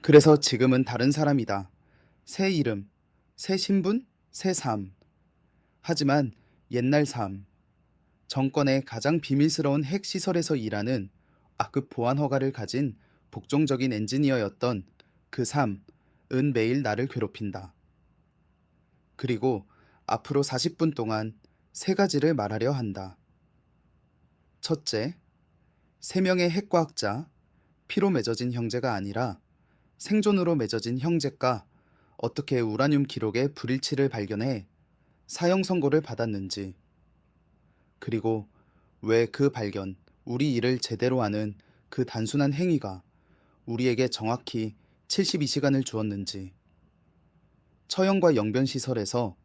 그래서 지금은 다른 사람이다. 새 이름, 새 신분, 새 삶. 하지만 옛날 삶, 정권의 가장 비밀스러운 핵시설에서 일하는 A급 보안 허가를 가진 복종적인 엔지니어였던 그 삶은 매일 나를 괴롭힌다. 그리고 앞으로 40분 동안 세 가지를 말하려 한다. 첫째, 세 명의 핵과학자, 피로 맺어진 형제가 아니라 생존으로 맺어진 형제가 어떻게 우라늄 기록의 불일치를 발견해 사형 선고를 받았는지, 그리고 왜 그 발견, 우리 일을 제대로 하는 그 단순한 행위가 우리에게 정확히 72시간을 주었는지, 처형과 영변시설에서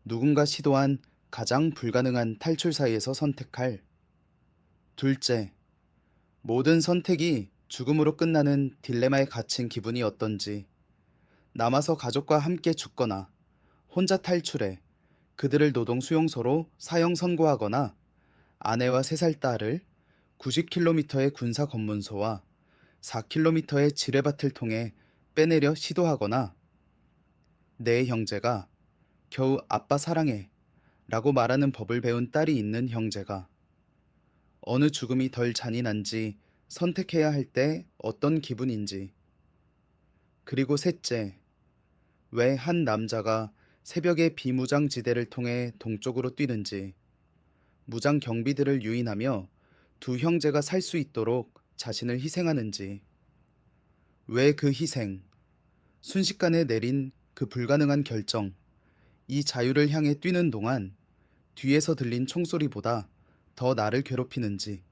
누군가 시도한 가장 불가능한 탈출 사이에서 선택할. 둘째, 모든 선택이 죽음으로 끝나는 딜레마에 갇힌 기분이 어떤지, 남아서 가족과 함께 죽거나 혼자 탈출해 그들을 노동 수용소로 사형 선고하거나 아내와 3살 딸을 90km의 군사 검문소와 4km의 지뢰밭을 통해 빼내려 시도하거나 내 형제가 겨우 아빠 사랑해 라고 말하는 법을 배운 딸이 있는 형제가 어느 죽음이 덜 잔인한지 선택해야 할 때 어떤 기분인지, 그리고 셋째, 왜 한 남자가 새벽에 비무장지대를 통해 동쪽으로 뛰는지, 무장 경비들을 유인하며 두 형제가 살 수 있도록 자신을 희생하는지, 왜 그 희생, 순식간에 내린 그 불가능한 결정, 이 자유를 향해 뛰는 동안 뒤에서 들린 총소리보다 더 나를 괴롭히는지.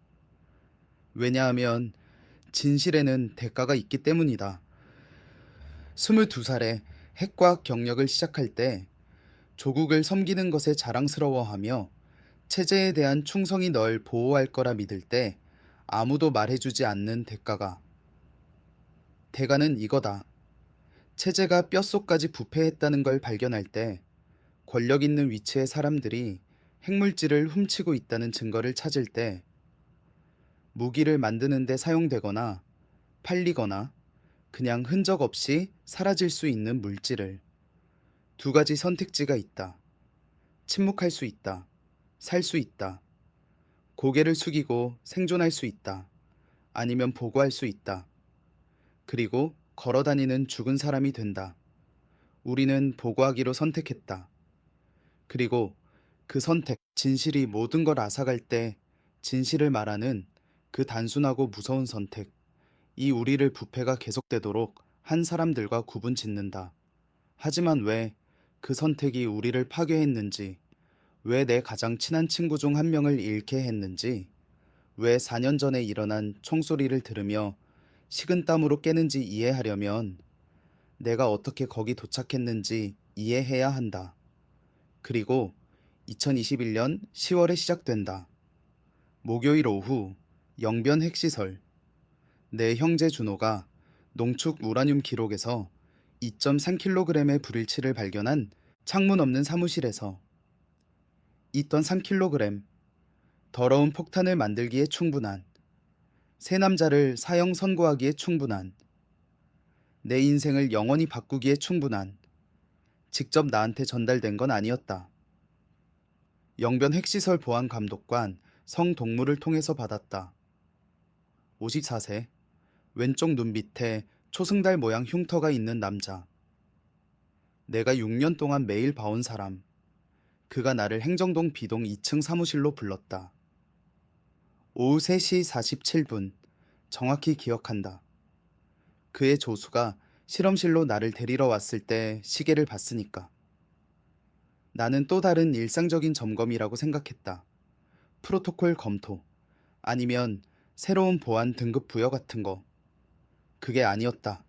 왜냐하면 진실에는 대가가 있기 때문이다. 22살에 핵과학 경력을 시작할 때 조국을 섬기는 것에 자랑스러워하며 체제에 대한 충성이 널 보호할 거라 믿을 때 아무도 말해주지 않는 대가가. 대가는 이거다. 체제가 뼛속까지 부패했다는 걸 발견할 때 권력 있는 위치의 사람들이 핵물질을 훔치고 있다는 증거를 찾을 때 무기를 만드는 데 사용되거나 팔리거나 그냥 흔적 없이 사라질 수 있는 물질을. 두 가지 선택지가 있다. 침묵할 수 있다. 살 수 있다. 고개를 숙이고 생존할 수 있다. 아니면 보고할 수 있다. 그리고 걸어다니는 죽은 사람이 된다. 우리는 보고하기로 선택했다. 그리고 그 선택, 진실이 모든 걸 앗아갈 때 진실을 말하는 그 단순하고 무서운 선택, 이 우리를 부패가 계속되도록 한 사람들과 구분 짓는다. 하지만 왜 그 선택이 우리를 파괴했는지, 왜 내 가장 친한 친구 중 한 명을 잃게 했는지, 왜 4년 전에 일어난 총소리를 들으며 식은땀으로 깨는지 이해하려면 내가 어떻게 거기 도착했는지 이해해야 한다. 그리고 2021년 10월에 시작된다. 목요일 오후 영변 핵시설. 내 형제 준호가 농축 우라늄 기록에서 2.3kg의 불일치를 발견한 창문 없는 사무실에서 있던 3kg, 더러운 폭탄을 만들기에 충분한, 세 남자를 사형 선고하기에 충분한, 내 인생을 영원히 바꾸기에 충분한, 직접 나한테 전달된 건 아니었다. 영변 핵시설 보안 감독관 성동무를 통해서 받았다. 54세, 왼쪽 눈 밑에 초승달 모양 흉터가 있는 남자. 내가 6년 동안 매일 봐온 사람. 그가 나를 행정동 B동 2층 사무실로 불렀다. 오후 3시 47분, 정확히 기억한다. 그의 조수가 실험실로 나를 데리러 왔을 때 시계를 봤으니까. 나는 또 다른 일상적인 점검이라고 생각했다. 프로토콜 검토, 아니면 새로운 보안 등급 부여 같은 거. 그게 아니었다.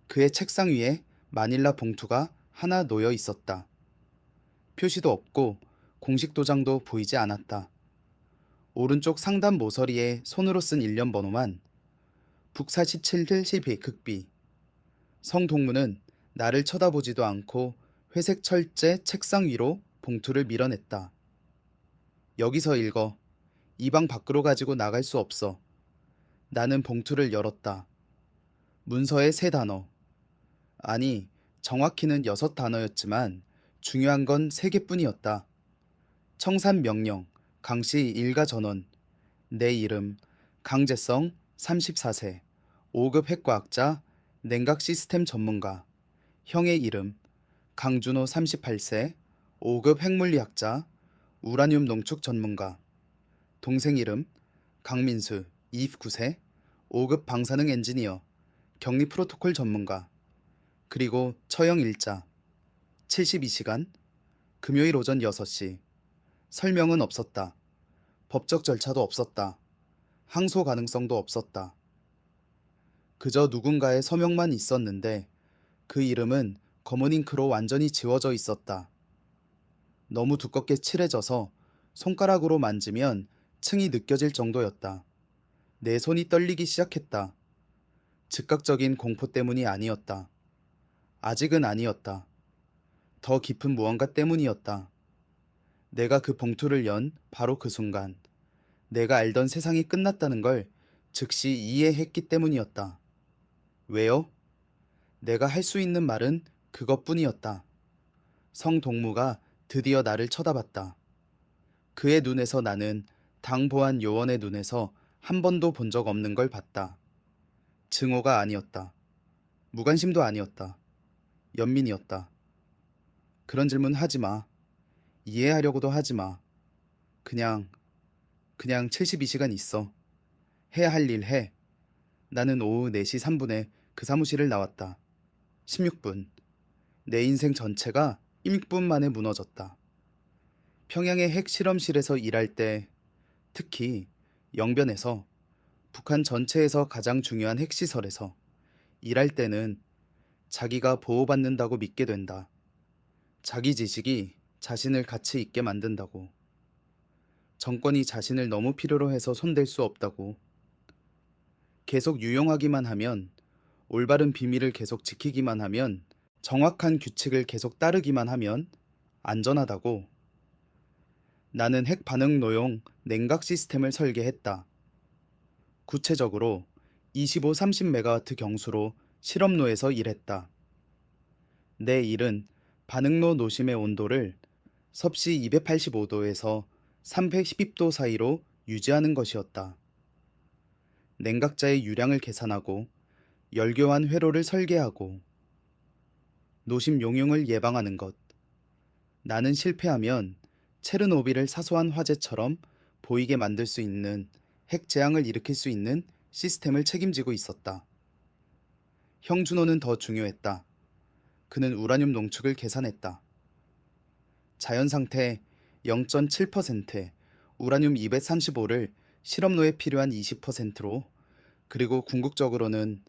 그의 책상 위에 마닐라 봉투가 하나 놓여 있었다. 표시도 없고 공식 도장도 보이지 않았다. 오른쪽 상단 모서리에 손으로 쓴 일련 번호만 북47-12 극비. 성동무는 나를 쳐다보지도 않고 회색 철제 책상 위로 봉투를 밀어냈다. 여기서 읽어. 이 방 밖으로 가지고 나갈 수 없어. 나는 봉투를 열었다. 문서에 3단어. 아니, 정확히는 6단어였지만 중요한 건 3개뿐이었다. 청산 명령, 강씨 일가 전원, 내 이름, 강재성 34세, 5급 핵과학자, 냉각 시스템 전문가, 형의 이름, 강준호 38세, 5급 핵물리학자, 우라늄 농축 전문가, 동생 이름, 강민수 29세, 5급 방사능 엔지니어, 격리 프로토콜 전문가, 그리고 처형 일자, 72시간, 금요일 오전 6시. 설명은 없었다. 법적 절차도 없었다. 항소 가능성도 없었다. 그저 누군가의 서명만 있었는데 그 이름은 검은 잉크로 완전히 지워져 있었다. 너무 두껍게 칠해져서 손가락으로 만지면 층이 느껴질 정도였다. 내 손이 떨리기 시작했다. 즉각적인 공포 때문이 아니었다. 아직은 아니었다. 더 깊은 무언가 때문이었다. 내가 그 봉투를 연 바로 그 순간, 내가 알던 세상이 끝났다는 걸 즉시 이해했기 때문이었다. 왜요? 내가 할 수 있는 말은 그것뿐이었다. 성동무가 드디어 나를 쳐다봤다. 그의 눈에서 나는 당 보안 요원의 눈에서 한 번도 본 적 없는 걸 봤다. 증오가 아니었다. 무관심도 아니었다. 연민이었다. 그런 질문 하지 마. 이해하려고도 하지 마. 그냥 72시간 있어. 해야 할 일 해. 나는 오후 4시 3분에 그 사무실을 나왔다. 16분. 내 인생 전체가 1분 만에 무너졌다. 평양의 핵 실험실에서 일할 때, 특히 영변에서, 북한 전체에서 가장 중요한 핵시설에서 일할 때는 자기가 보호받는다고 믿게 된다. 자기 지식이 자신을 가치 있게 만든다고. 정권이 자신을 너무 필요로 해서 손댈 수 없다고. 계속 유용하기만 하면, 올바른 비밀을 계속 지키기만 하면, 정확한 규칙을 계속 따르기만 하면 안전하다고. 나는 핵 반응로용 냉각 시스템을 설계했다. 구체적으로 25-30메가와트 경수로 실험로에서 일했다. 내 일은 반응로 노심의 온도를 섭씨 285도에서 310도 사이로 유지하는 것이었다. 냉각자의 유량을 계산하고 열교환 회로를 설계하고 노심 용융을 예방하는 것. 나는 실패하면 체르노빌을 사소한 화재처럼 보이게 만들 수 있는 핵 재앙을 일으킬 수 있는 시스템을 책임지고 있었다. 형준호는 더 중요했다. 그는 우라늄 농축을 계산했다. 자연상태 0.7%, 우라늄 235를 실험로에 필요한 20%로, 그리고 궁극적으로는,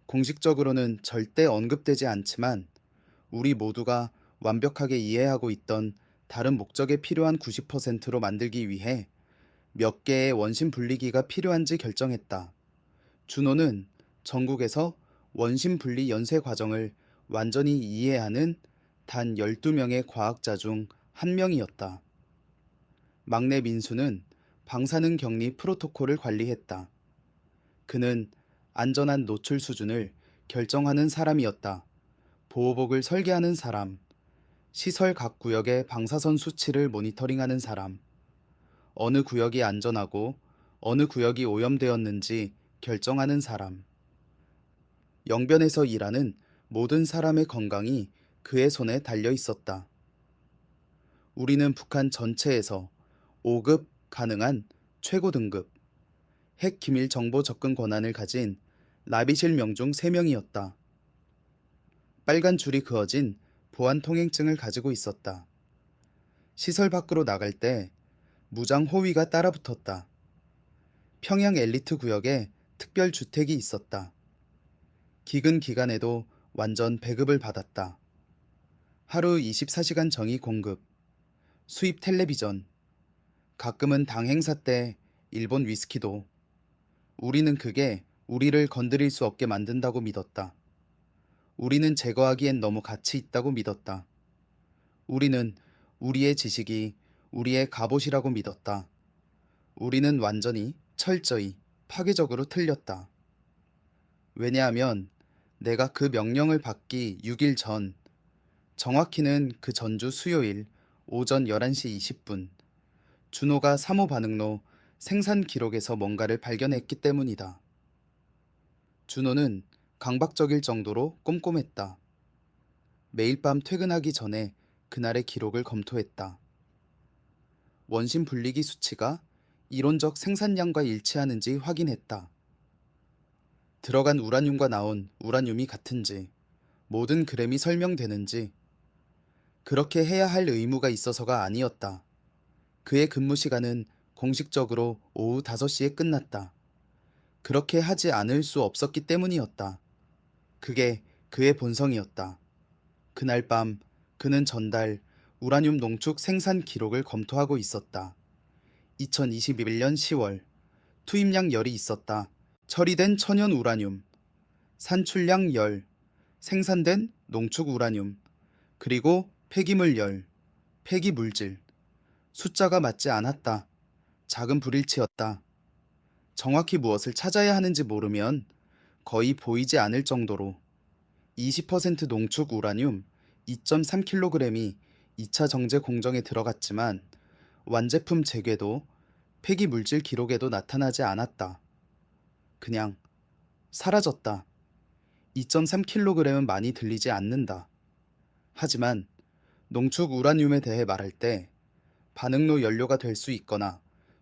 공식적으로는 절대 언급되지 않지만 우리 모두가 완벽하게 이해하고 있던 다른 목적에 필요한 90%로 만들기 위해 몇 개의 원심 분리기가 필요한지 결정했다. 준호는 전국에서 원심 분리 연쇄 과정을 완전히 이해하는 단 12명의 과학자 중 한 명이었다. 막내 민수는 방사능 격리 프로토콜을 관리했다. 그는 안전한 노출 수준을 결정하는 사람이었다. 보호복을 설계하는 사람, 시설 각 구역의 방사선 수치를 모니터링하는 사람, 어느 구역이 안전하고 어느 구역이 오염되었는지 결정하는 사람. 영변에서 일하는 모든 사람의 건강이 그의 손에 달려 있었다. 우리는 북한 전체에서 5급 가능한 최고 등급 핵 기밀 정보 접근 권한을 가진 라비실 명중 3명이었다. 빨간 줄이 그어진 보안 통행증을 가지고 있었다. 시설 밖으로 나갈 때 무장 호위가 따라붙었다. 평양 엘리트 구역에 특별 주택이 있었다. 기근 기간에도 완전 배급을 받았다. 하루 24시간 정의 공급, 수입 텔레비전, 가끔은 당 행사 때 일본 위스키도. 우리는 그게 우리를 건드릴 수 없게 만든다고 믿었다. 우리는 제거하기엔 너무 가치 있다고 믿었다. 우리는 우리의 지식이 우리의 갑옷이라고 믿었다. 우리는 완전히, 철저히, 파괴적으로 틀렸다. 왜냐하면 내가 그 명령을 받기 6일 전, 정확히는 그 전주 수요일 오전 11시 20분, 준호가 3호 반응로 생산 기록에서 뭔가를 발견했기 때문이다. 준호는 강박적일 정도로 꼼꼼했다. 매일 밤 퇴근하기 전에 그날의 기록을 검토했다. 원심 분리기 수치가 이론적 생산량과 일치하는지 확인했다. 들어간 우라늄과 나온 우라늄이 같은지, 모든 그램이 설명되는지, 그렇게 해야 할 의무가 있어서가 아니었다. 그의 근무 시간은 공식적으로 오후 5시에 끝났다. 그렇게 하지 않을 수 없었기 때문이었다. 그게 그의 본성이었다. 그날 밤 그는 전달 우라늄 농축 생산 기록을 검토하고 있었다. 2021년 10월 투입량 열이 있었다. 처리된 천연 우라늄, 산출량 열, 생산된 농축 우라늄, 그리고 폐기물 열, 폐기 물질. 숫자가 맞지 않았다. 작은 불일치였다. 정확히 무엇을 찾아야 하는지 모르면 거의 보이지 않을 정도로 20% 농축 우라늄 2.3kg이 2차 정제 공정에 들어갔지만 완제품 재괴도 폐기 물질 기록에도 나타나지 않았다. 그냥 사라졌다. 2.3kg은 많이 들리지 않는다. 하지만 농축 우라늄에 대해 말할 때 반응로 연료가 될 수 있거나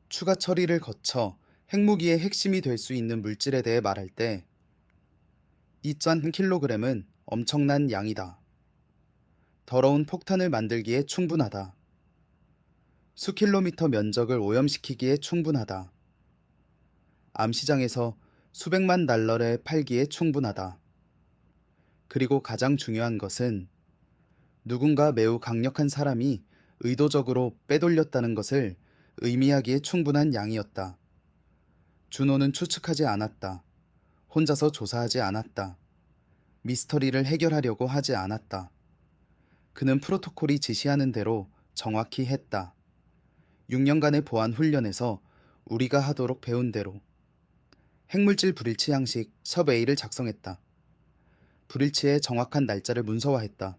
추가 처리를 거쳐 핵무기의 핵심이 될 수 있는 물질에 대해 말할 때 2.3kg은 엄청난 양이다. 더러운 폭탄을 만들기에 충분하다. 수킬로미터 면적을 오염시키기에 충분하다. 암시장에서 수백만 달러에 팔기에 충분하다. 그리고 가장 중요한 것은 누군가 매우 강력한 사람이 의도적으로 빼돌렸다는 것을 의미하기에 충분한 양이었다. 준호는 추측하지 않았다. 혼자서 조사하지 않았다. 미스터리를 해결하려고 하지 않았다. 그는 프로토콜이 지시하는 대로 정확히 했다. 6년간의 보안 훈련에서 우리가 하도록 배운 대로. 핵물질 불일치 양식 섭 A를 작성했다. 불일치의 정확한 날짜를 문서화했다.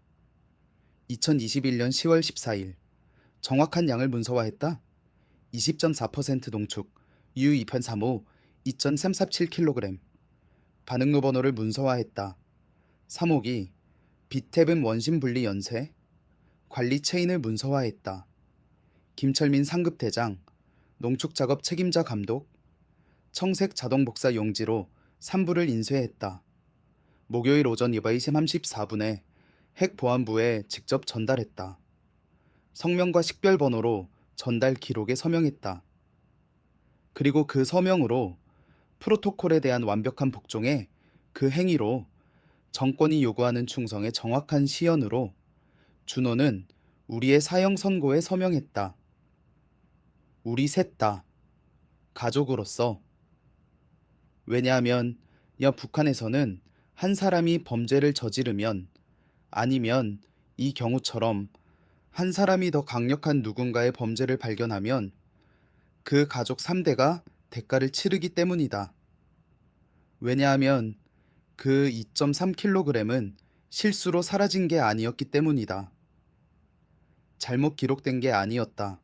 2021년 10월 14일. 정확한 양을 문서화했다. 20.4% 농축 U2편 3호 2.347kg. 반응로 번호를 문서화했다. 3호기 비탭은 원심 분리 연쇄. 관리 체인을 문서화했다. 김철민 상급대장 농축작업 책임자 감독. 청색 자동복사 용지로 3부를 인쇄했다. 목요일 오전 8시 34분에 핵보안부에 직접 전달했다. 성명과 식별번호로 전달 기록에 서명했다. 그리고 그 서명으로 프로토콜에 대한 완벽한 복종에 그 행위로 정권이 요구하는 충성의 정확한 시연으로 준호는 우리의 사형 선고에 서명했다. 우리 셋 다 가족으로서. 왜냐하면 북한에서는 한 사람이 범죄를 저지르면 아니면 이 경우처럼 한 사람이 더 강력한 누군가의 범죄를 발견하면 그 가족 3대가 대가를 치르기 때문이다. 왜냐하면 그 2.3kg은 실수로 사라진 게 아니었기 때문이다. 잘못 기록된 게 아니었다.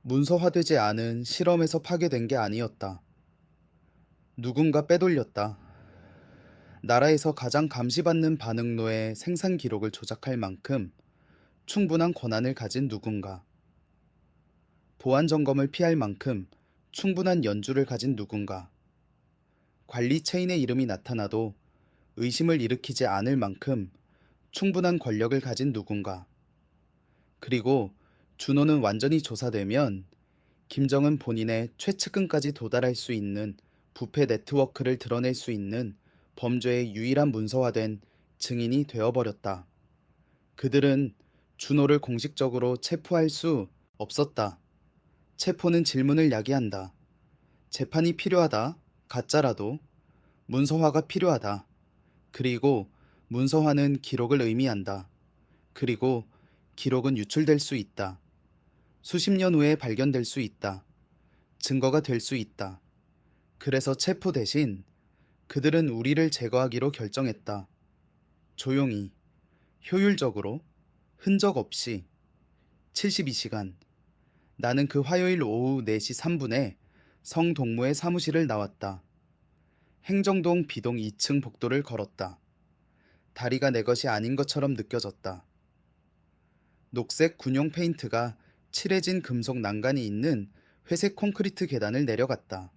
문서화되지 않은 실험에서 파괴된 게 아니었다. 누군가 빼돌렸다. 나라에서 가장 감시받는 반응로의 생산 기록을 조작할 만큼 충분한 권한을 가진 누군가. 보안 점검을 피할 만큼 충분한 연주를 가진 누군가. 관리 체인의 이름이 나타나도 의심을 일으키지 않을 만큼 충분한 권력을 가진 누군가. 그리고 준호는 완전히 조사되면 김정은 본인의 최측근까지 도달할 수 있는 부패 네트워크를 드러낼 수 있는 범죄의 유일한 문서화된 증인이 되어버렸다. 그들은 준호를 공식적으로 체포할 수 없었다. 체포는 질문을 야기한다. 재판이 필요하다. 가짜라도. 문서화가 필요하다. 그리고 문서화는 기록을 의미한다. 그리고 기록은 유출될 수 있다. 수십 년 후에 발견될 수 있다. 증거가 될 수 있다. 그래서 체포 대신 그들은 우리를 제거하기로 결정했다. 조용히, 효율적으로, 흔적 없이. 72시간. 나는 그 화요일 오후 4시 3분에 성동무의 사무실을 나왔다. 행정동 B동 2층 복도를 걸었다. 다리가 내 것이 아닌 것처럼 느껴졌다. 녹색 군용 페인트가 칠해진 금속 난간이 있는 회색 콘크리트 계단을 내려갔다.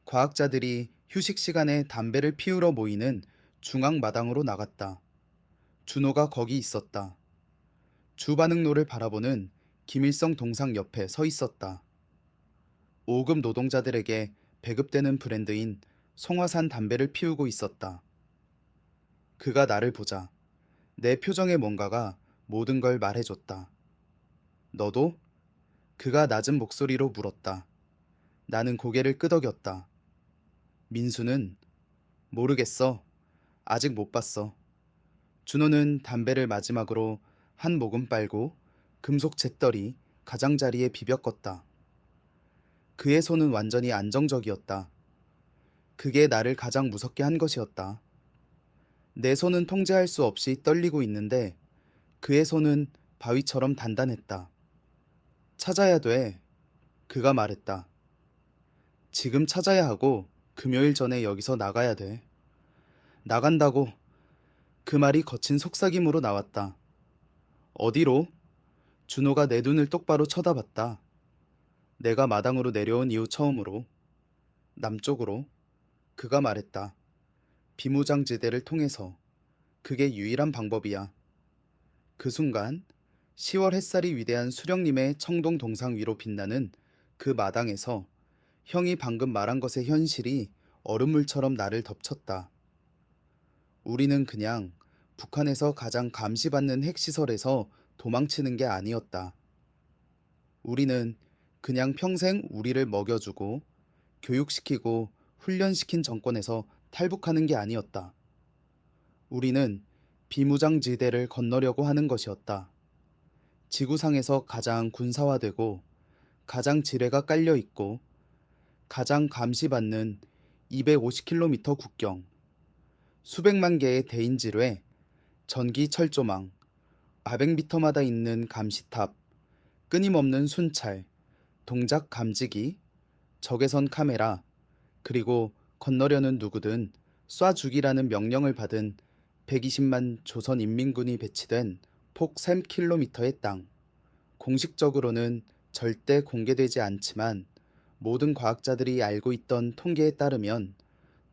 과학자들이 휴식 시간에 담배를 피우러 모이는 중앙 마당으로 나갔다. 준호가 거기 있었다. 주반응로를 바라보는 김일성 동상 옆에 서 있었다. 5급 노동자들에게 배급되는 브랜드인 송화산 담배를 피우고 있었다. 그가 나를 보자 내 표정에 뭔가가 모든 걸 말해줬다. 너도? 그가 낮은 목소리로 물었다. 나는 고개를 끄덕였다. 민수는? 모르겠어. 아직 못 봤어. 준호는 담배를 마지막으로 한 모금 빨고 금속 잿더리 가장자리에 비벼 껐다. 그의 손은 완전히 안정적이었다. 그게 나를 가장 무섭게 한 것이었다. 내 손은 통제할 수 없이 떨리고 있는데 그의 손은 바위처럼 단단했다. 찾아야 돼. 그가 말했다. 지금 찾아야 하고 금요일 전에 여기서 나가야 돼. 나간다고. 그 말이 거친 속삭임으로 나왔다. 어디로? 준호가 내 눈을 똑바로 쳐다봤다. 내가 마당으로 내려온 이후 처음으로. 남쪽으로. 그가 말했다. 비무장지대를 통해서. 그게 유일한 방법이야. 그 순간 10월 햇살이 위대한 수령님의 청동 동상 위로 빛나는 그 마당에서 형이 방금 말한 것의 현실이 얼음물처럼 나를 덮쳤다. 우리는 그냥 북한에서 가장 감시받는 핵시설에서 도망치는 게 아니었다. 우리는 그냥 평생 우리를 먹여주고 교육시키고 훈련시킨 정권에서 탈북하는 게 아니었다. 우리는 비무장지대를 건너려고 하는 것이었다. 지구상에서 가장 군사화되고 가장 지뢰가 깔려있고 가장 감시받는 250km 국경, 수백만 개의 대인지뢰, 전기 철조망, 400m마다 있는 감시탑, 끊임없는 순찰, 동작 감지기, 적외선 카메라, 그리고 건너려는 누구든 쏴 죽이라는 명령을 받은 120만 조선 인민군이 배치된 폭 3km의 땅. 공식적으로는 절대 공개되지 않지만 모든 과학자들이 알고 있던 통계에 따르면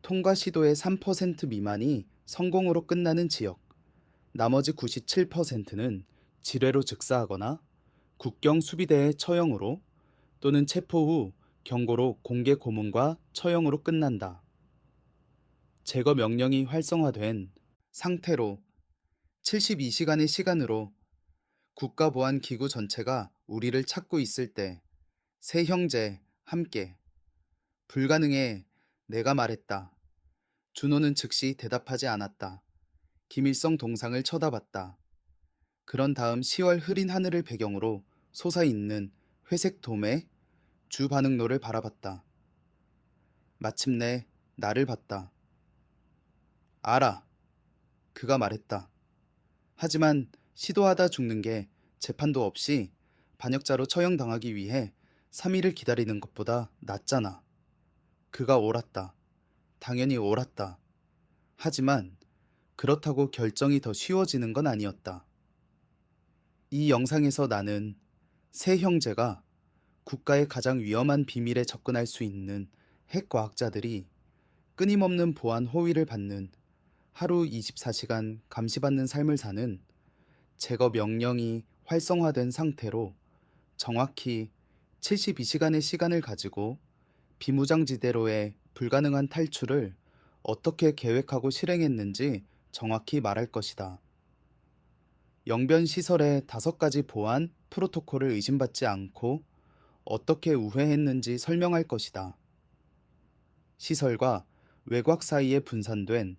통과 시도의 3% 미만이 성공으로 끝나는 지역, 나머지 97%는 지뢰로 즉사하거나 국경 수비대의 처형으로 또는 체포 후 경고로 공개 고문과 처형으로 끝난다. 제거 명령이 활성화된 상태로 72시간의 시간으로 국가보안기구 전체가 우리를 찾고 있을 때 세 형제 함께 불가능해. 내가 말했다. 준호는 즉시 대답하지 않았다. 김일성 동상을 쳐다봤다. 그런 다음 10월 흐린 하늘을 배경으로 솟아있는 회색 돔의 주 반응로를 바라봤다. 마침내 나를 봤다. 알아. 그가 말했다. 하지만 시도하다 죽는 게 재판도 없이 반역자로 처형당하기 위해 3일을 기다리는 것보다 낫잖아. 그가 옳았다. 당연히 옳았다. 하지만 그렇다고 결정이 더 쉬워지는 건 아니었다. 이 영상에서 나는 세 형제가 국가의 가장 위험한 비밀에 접근할 수 있는 핵과학자들이 끊임없는 보안 호위를 받는 하루 24시간 감시받는 삶을 사는 제거 명령이 활성화된 상태로 정확히 72시간의 시간을 가지고 비무장지대로의 불가능한 탈출을 어떻게 계획하고 실행했는지 정확히 말할 것이다. 영변 시설의 5가지 보안 프로토콜을 의심받지 않고 어떻게 우회했는지 설명할 것이다. 시설과 외곽 사이에 분산된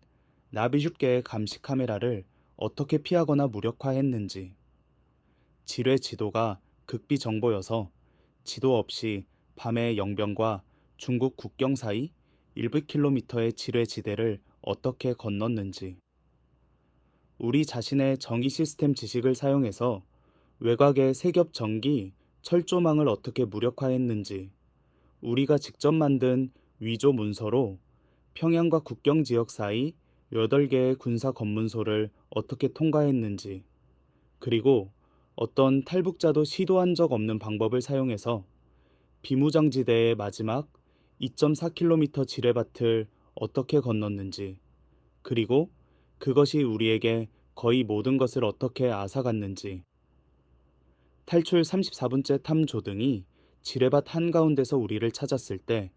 나비십 개의 감시 카메라를 어떻게 피하거나 무력화했는지, 지뢰 지도가 극비 정보여서 지도 없이 밤에 영변과 중국 국경 사이 1km의 지뢰지대를 어떻게 건넜는지, 우리 자신의 정의 시스템 지식을 사용해서 외곽의 세겹 전기, 철조망을 어떻게 무력화했는지, 우리가 직접 만든 위조 문서로 평양과 국경 지역 사이 8개의 군사 검문소를 어떻게 통과했는지, 그리고 어떤 탈북자도 시도한 적 없는 방법을 사용해서 비무장지대의 마지막 2.4km 지뢰밭을 어떻게 건넜는지, 그리고 그것이 우리에게 거의 모든 것을 어떻게 앗아갔는지, 탈출 34분째 탐 조등이 지뢰밭 한가운데서 우리를 찾았을 때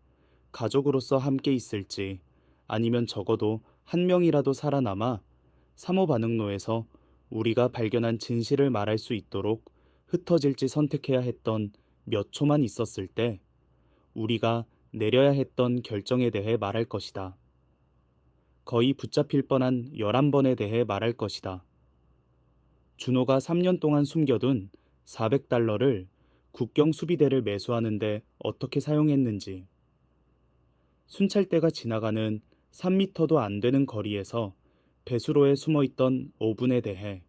가족으로서 함께 있을지, 아니면 적어도 한 명이라도 살아남아 삼호반응로에서 우리가 발견한 진실을 말할 수 있도록 흩어질지 선택해야 했던 몇 초만 있었을 때 우리가 내려야 했던 결정에 대해 말할 것이다. 거의 붙잡힐 뻔한 11번에 대해 말할 것이다. 준호가 3년 동안 숨겨둔 400달러를 국경 수비대를 매수하는데 어떻게 사용했는지, 순찰대가 지나가는 3미터도 안 되는 거리에서 배수로에 숨어있던 오븐에 대해,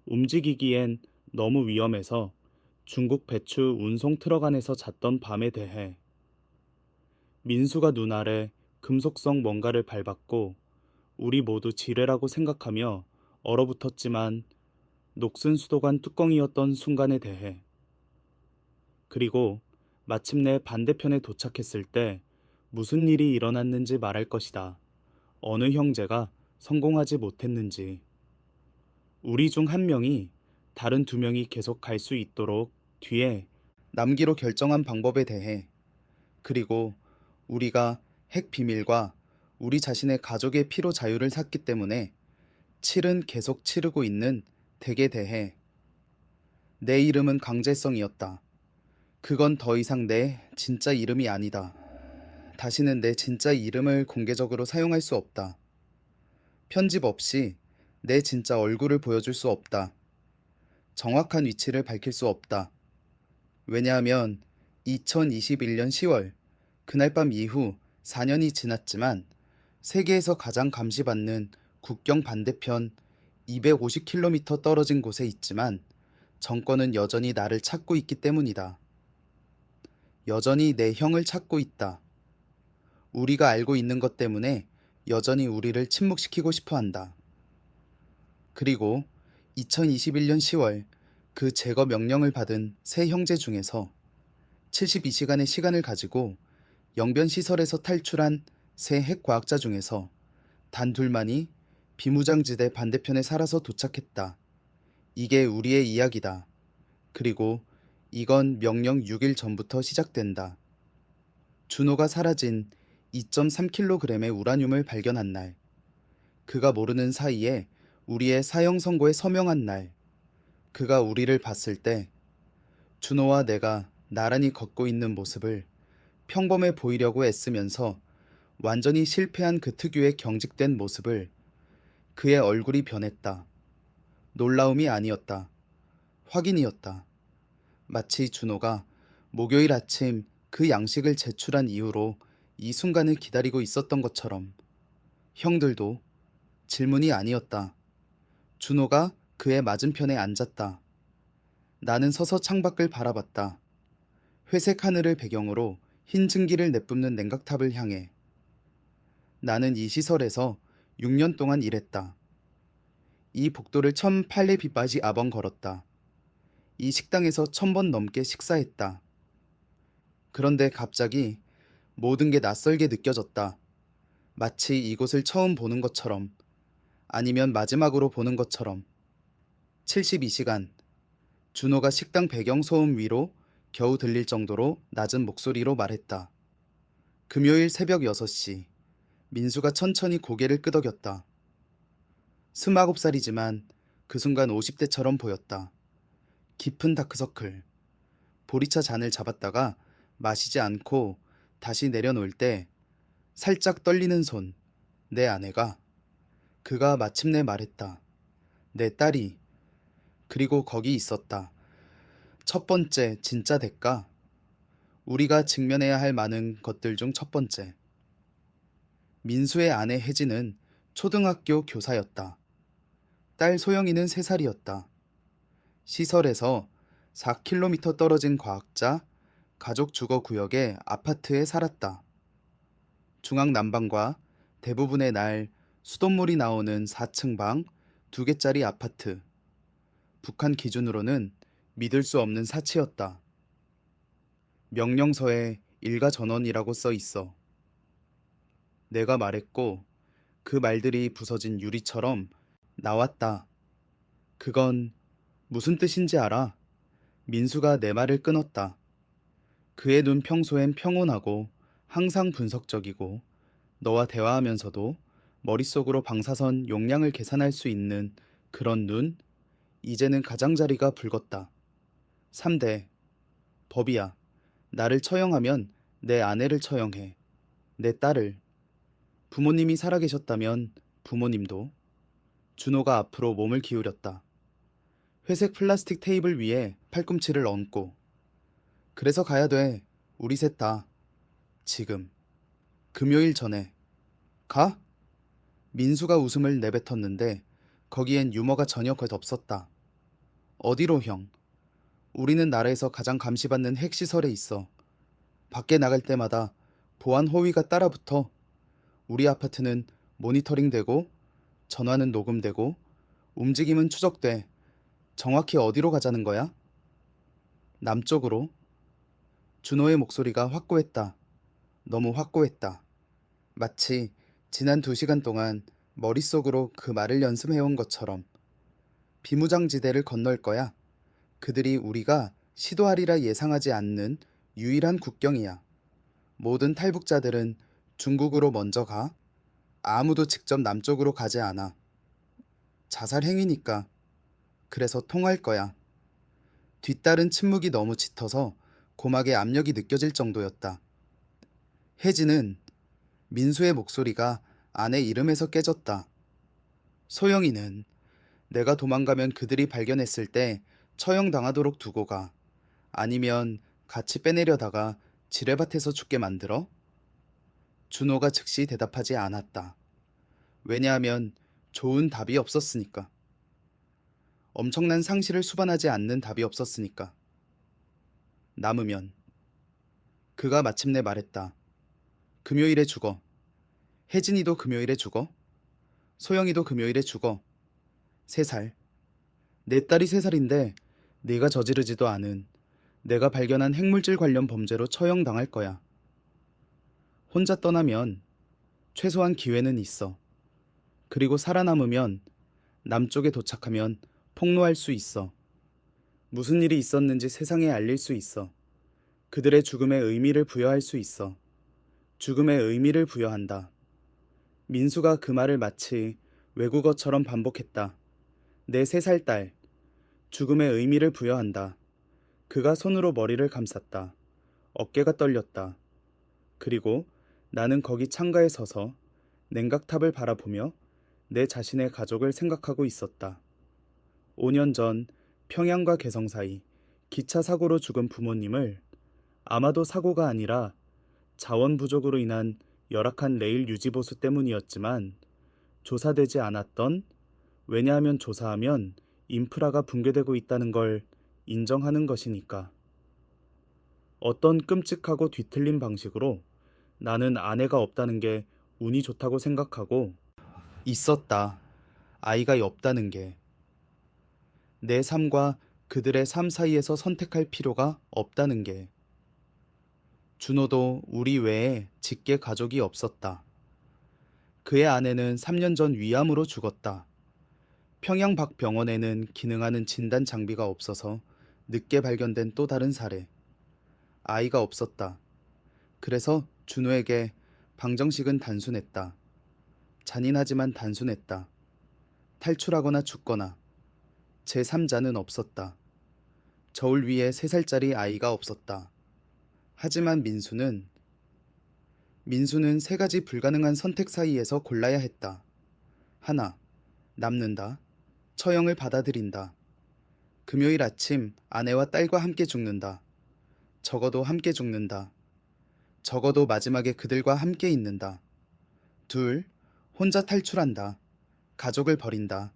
움직이기엔 너무 위험해서 중국 배추 운송 트럭 안에서 잤던 밤에 대해, 민수가 눈 아래 금속성 뭔가를 밟았고 우리 모두 지뢰라고 생각하며 얼어붙었지만 녹슨 수도관 뚜껑이었던 순간에 대해, 그리고 마침내 반대편에 도착했을 때 무슨 일이 일어났는지 말할 것이다. 어느 형제가 성공하지 못했는지, 우리 중 한 명이 다른 두 명이 계속 갈 수 있도록 뒤에 남기로 결정한 방법에 대해, 그리고 우리가 핵 비밀과 우리 자신의 가족의 피로 자유를 샀기 때문에 칠은 계속 치르고 있는 덱에 대해, 내 이름은 강재성이었다. 그건 더 이상 내 진짜 이름이 아니다. 다시는 내 진짜 이름을 공개적으로 사용할 수 없다. 편집 없이 내 진짜 얼굴을 보여줄 수 없다. 정확한 위치를 밝힐 수 없다. 왜냐하면 2021년 10월 그날 밤 이후 4년이 지났지만 세계에서 가장 감시받는 국경 반대편 250km 떨어진 곳에 있지만 정권은 여전히 나를 찾고 있기 때문이다. 여전히 내 형을 찾고 있다. 우리가 알고 있는 것 때문에 여전히 우리를 침묵시키고 싶어 한다. 그리고 2021년 10월 그 제거 명령을 받은 세 형제 중에서 72시간의 시간을 가지고 영변시설에서 탈출한 세 핵과학자 중에서 단 둘만이 비무장지대 반대편에 살아서 도착했다. 이게 우리의 이야기다. 그리고 이건 명령 6일 전부터 시작된다. 준호가 사라진 2.3kg의 우라늄을 발견한 날, 그가 모르는 사이에 우리의 사형 선고에 서명한 날, 그가 우리를 봤을 때 준호와 내가 나란히 걷고 있는 모습을 평범해 보이려고 애쓰면서 완전히 실패한 그 특유의 경직된 모습을, 그의 얼굴이 변했다. 놀라움이 아니었다. 확인이었다. 마치 준호가 목요일 아침 그 양식을 제출한 이후로 이 순간을 기다리고 있었던 것처럼. 형들도. 질문이 아니었다. 준호가 그의 맞은편에 앉았다. 나는 서서 창밖을 바라봤다. 회색 하늘을 배경으로 흰 증기를 내뿜는 냉각탑을 향해. 나는 이 시설에서 6년 동안 일했다. 이 복도를 1,008리 빗바지 아번 걸었다. 이 식당에서 1,000번 넘게 식사했다. 그런데 갑자기 모든 게 낯설게 느껴졌다. 마치 이곳을 처음 보는 것처럼, 아니면 마지막으로 보는 것처럼. 72시간. 준호가 식당 배경 소음 위로 겨우 들릴 정도로 낮은 목소리로 말했다. 금요일 새벽 6시. 민수가 천천히 고개를 끄덕였다. 29살이지만 그 순간 50대처럼 보였다. 깊은 다크서클. 보리차 잔을 잡았다가 마시지 않고 다시 내려놓을 때 살짝 떨리는 손. 내 아내가. 그가 마침내 말했다. 내 딸이. 그리고 거기 있었다. 첫 번째 진짜 대가. 우리가 직면해야 할 많은 것들 중 첫 번째. 민수의 아내 혜진은 초등학교 교사였다. 딸 소영이는 3살이었다. 시설에서 4km 떨어진 과학자 가족 주거 구역의 아파트에 살았다. 중앙 난방과 대부분의 날 수돗물이 나오는 4층 방 2개짜리 아파트. 북한 기준으로는 믿을 수 없는 사치였다. 명령서에 일가 전원이라고 써 있어. 내가 말했고 그 말들이 부서진 유리처럼 나왔다. 그건 무슨 뜻인지 알아? 민수가 내 말을 끊었다. 그의 눈 평소엔 평온하고 항상 분석적이고 너와 대화하면서도 머릿속으로 방사선 용량을 계산할 수 있는 그런 눈, 이제는 가장자리가 붉었다. 3대. 법이야. 나를 처형하면 내 아내를 처형해. 내 딸을. 부모님이 살아계셨다면 부모님도. 준호가 앞으로 몸을 기울였다. 회색 플라스틱 테이블 위에 팔꿈치를 얹고. 그래서 가야 돼. 우리 셋 다. 지금. 금요일 전에. 가? 민수가 웃음을 내뱉었는데 거기엔 유머가 전혀 겉없었다. 어디로 형? 우리는 나라에서 가장 감시받는 핵시설에 있어. 밖에 나갈 때마다 보안 호위가 따라붙어. 우리 아파트는 모니터링 되고 전화는 녹음되고 움직임은 추적돼. 정확히 어디로 가자는 거야? 남쪽으로. 준호의 목소리가 확고했다. 너무 확고했다. 마치 지난 2시간 동안 머릿속으로 그 말을 연습해온 것처럼. 비무장지대를 건널 거야. 그들이 우리가 시도하리라 예상하지 않는 유일한 국경이야. 모든 탈북자들은 중국으로 먼저 가. 아무도 직접 남쪽으로 가지 않아. 자살 행위니까. 그래서 통할 거야. 뒤따른 침묵이 너무 짙어서 고막에 압력이 느껴질 정도였다. 혜진은 민수의 목소리가 아내 이름에서 깨졌다. 소영이는 내가 도망가면 그들이 발견했을 때 처형당하도록 두고 가. 아니면 같이 빼내려다가 지뢰밭에서 죽게 만들어? 준호가 즉시 대답하지 않았다. 왜냐하면 좋은 답이 없었으니까. 엄청난 상실을 수반하지 않는 답이 없었으니까. 남으면. 그가 마침내 말했다. 금요일에 죽어. 혜진이도 금요일에 죽어. 소영이도 금요일에 죽어. 3살. 내 딸이 3살인데 네가 저지르지도 않은 내가 발견한 핵물질 관련 범죄로 처형당할 거야. 혼자 떠나면 최소한 기회는 있어. 그리고 살아남으면 남쪽에 도착하면 폭로할 수 있어. 무슨 일이 있었는지 세상에 알릴 수 있어. 그들의 죽음에 의미를 부여할 수 있어. 죽음에 의미를 부여한다. 민수가 그 말을 마치 외국어처럼 반복했다. 내 3살 딸. 죽음에 의미를 부여한다. 그가 손으로 머리를 감쌌다. 어깨가 떨렸다. 그리고 나는 거기 창가에 서서 냉각탑을 바라보며 내 자신의 가족을 생각하고 있었다. 5년 전 평양과 개성 사이 기차 사고로 죽은 부모님을 아마도 사고가 아니라 자원 부족으로 인한 열악한 레일 유지 보수 때문이었지만 조사되지 않았던, 왜냐하면 조사하면 인프라가 붕괴되고 있다는 걸 인정하는 것이니까. 어떤 끔찍하고 뒤틀린 방식으로 나는 아내가 없다는 게 운이 좋다고 생각하고 있었다. 아이가 없다는 게. 내 삶과 그들의 삶 사이에서 선택할 필요가 없다는 게. 준호도 우리 외에 직계 가족이 없었다. 그의 아내는 3년 전 위암으로 죽었다. 평양 밖 병원에는 기능하는 진단 장비가 없어서 늦게 발견된 또 다른 사례. 아이가 없었다. 그래서 준호에게 방정식은 단순했다. 잔인하지만 단순했다. 탈출하거나 죽거나. 제3자는 없었다. 저울 위에 3살짜리 아이가 없었다. 하지만 민수는 3가지 불가능한 선택 사이에서 골라야 했다. 하나, 남는다. 처형을 받아들인다. 금요일 아침 아내와 딸과 함께 죽는다. 적어도 함께 죽는다. 적어도 마지막에 그들과 함께 있는다. 둘, 혼자 탈출한다. 가족을 버린다.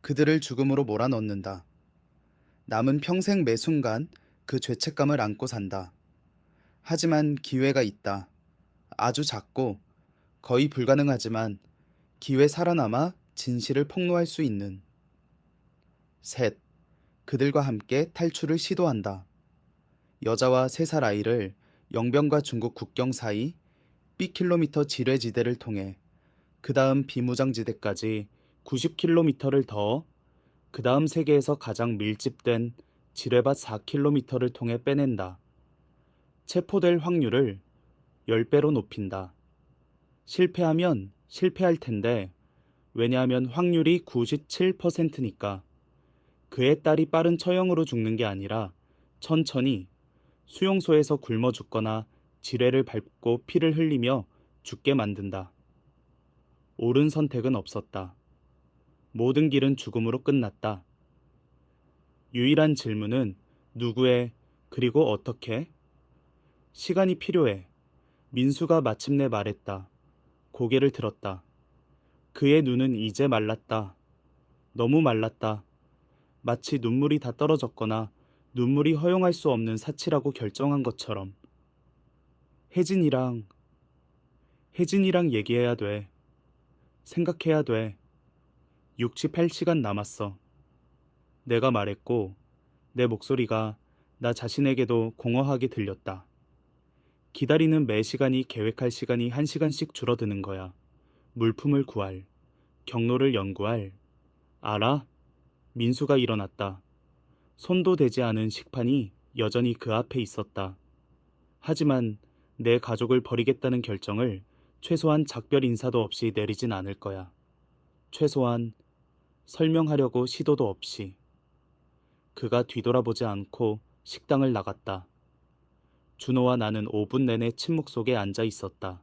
그들을 죽음으로 몰아넣는다. 남은 평생 매 순간 그 죄책감을 안고 산다. 하지만 기회가 있다. 아주 작고 거의 불가능하지만 기회 살아남아 진실을 폭로할 수 있는. 셋, 그들과 함께 탈출을 시도한다. 여자와 3살 아이를 영변과 중국 국경 사이 B킬로미터 지뢰지대를 통해 그 다음 비무장지대까지 90킬로미터를 더 그 다음 세계에서 가장 밀집된 지뢰밭 4킬로미터를 통해 빼낸다. 체포될 확률을 10배로 높인다. 실패하면 실패할 텐데 왜냐하면 확률이 97%니까. 그의 딸이 빠른 처형으로 죽는 게 아니라 천천히 수용소에서 굶어 죽거나 지뢰를 밟고 피를 흘리며 죽게 만든다. 옳은 선택은 없었다. 모든 길은 죽음으로 끝났다. 유일한 질문은 누구의 그리고 어떻게? 시간이 필요해. 민수가 마침내 말했다. 고개를 들었다. 그의 눈은 이제 말랐다. 너무 말랐다. 마치 눈물이 다 떨어졌거나 눈물이 허용할 수 없는 사치라고 결정한 것처럼. 혜진이랑 얘기해야 돼. 생각해야 돼. 68시간 남았어. 내가 말했고 내 목소리가 나 자신에게도 공허하게 들렸다. 기다리는 매 시간이 계획할 시간이 1시간씩 줄어드는 거야. 물품을 구할, 경로를 연구할. 알아? 민수가 일어났다. 손도 대지 않은 식판이 여전히 그 앞에 있었다. 하지만 내 가족을 버리겠다는 결정을 최소한 작별 인사도 없이 내리진 않을 거야. 최소한 설명하려고 시도도 없이. 그가 뒤돌아보지 않고 식당을 나갔다. 준호와 나는 5분 내내 침묵 속에 앉아 있었다.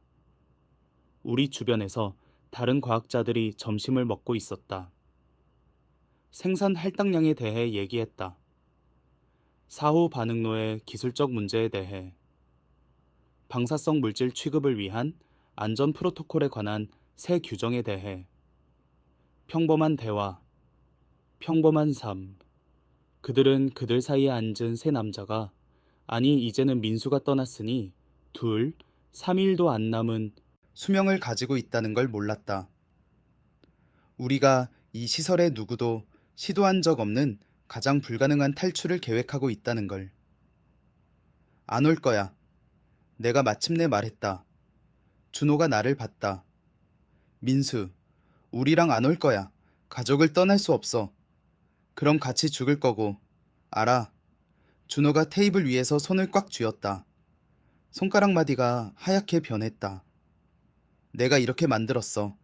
우리 주변에서 다른 과학자들이 점심을 먹고 있었다. 생산 할당량에 대해 얘기했다. 사후 반응로의 기술적 문제에 대해, 방사성 물질 취급을 위한 안전 프로토콜에 관한 새 규정에 대해, 평범한 대화, 평범한 삶. 그들은 그들 사이에 앉은 세 남자가, 아니 이제는 민수가 떠났으니 2, 3일도 안 남은 수명을 가지고 있다는 걸 몰랐다. 우리가 이 시설의 누구도 시도한 적 없는 가장 불가능한 탈출을 계획하고 있다는 걸. 안 올 거야. 내가 마침내 말했다. 준호가 나를 봤다. 민수, 우리랑 안 올 거야. 가족을 떠날 수 없어. 그럼 같이 죽을 거고. 알아. 준호가 테이블 위에서 손을 꽉 쥐었다. 손가락 마디가 하얗게 변했다. 내가 이렇게 만들었어.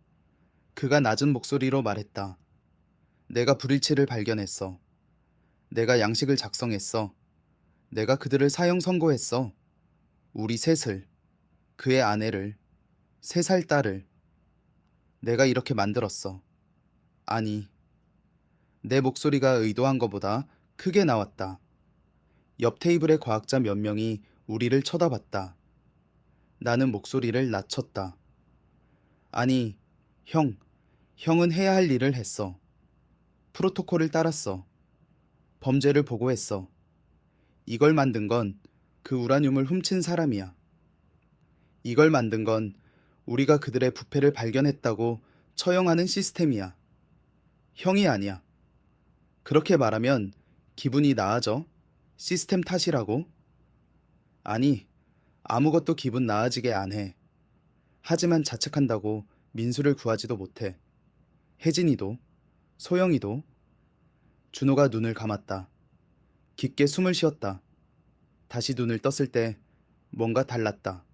그가 낮은 목소리로 말했다. 내가 불일치를 발견했어. 내가 양식을 작성했어. 내가 그들을 사형 선고했어. 우리 셋을, 그의 아내를, 3살 딸을. 내가 이렇게 만들었어. 아니, 내 목소리가 의도한 것보다 크게 나왔다. 옆 테이블의 과학자 몇 명이 우리를 쳐다봤다. 나는 목소리를 낮췄다. 아니, 형은 해야 할 일을 했어. 프로토콜을 따랐어. 범죄를 보고했어. 이걸 만든 건 그 우라늄을 훔친 사람이야. 이걸 만든 건 우리가 그들의 부패를 발견했다고 처형하는 시스템이야. 형이 아니야. 그렇게 말하면 기분이 나아져? 시스템 탓이라고? 아니, 아무것도 기분 나아지게 안 해. 하지만 자책한다고 민수를 구하지도 못해. 혜진이도, 소영이도. 준호가 눈을 감았다. 깊게 숨을 쉬었다. 다시 눈을 떴을 때 뭔가 달랐다.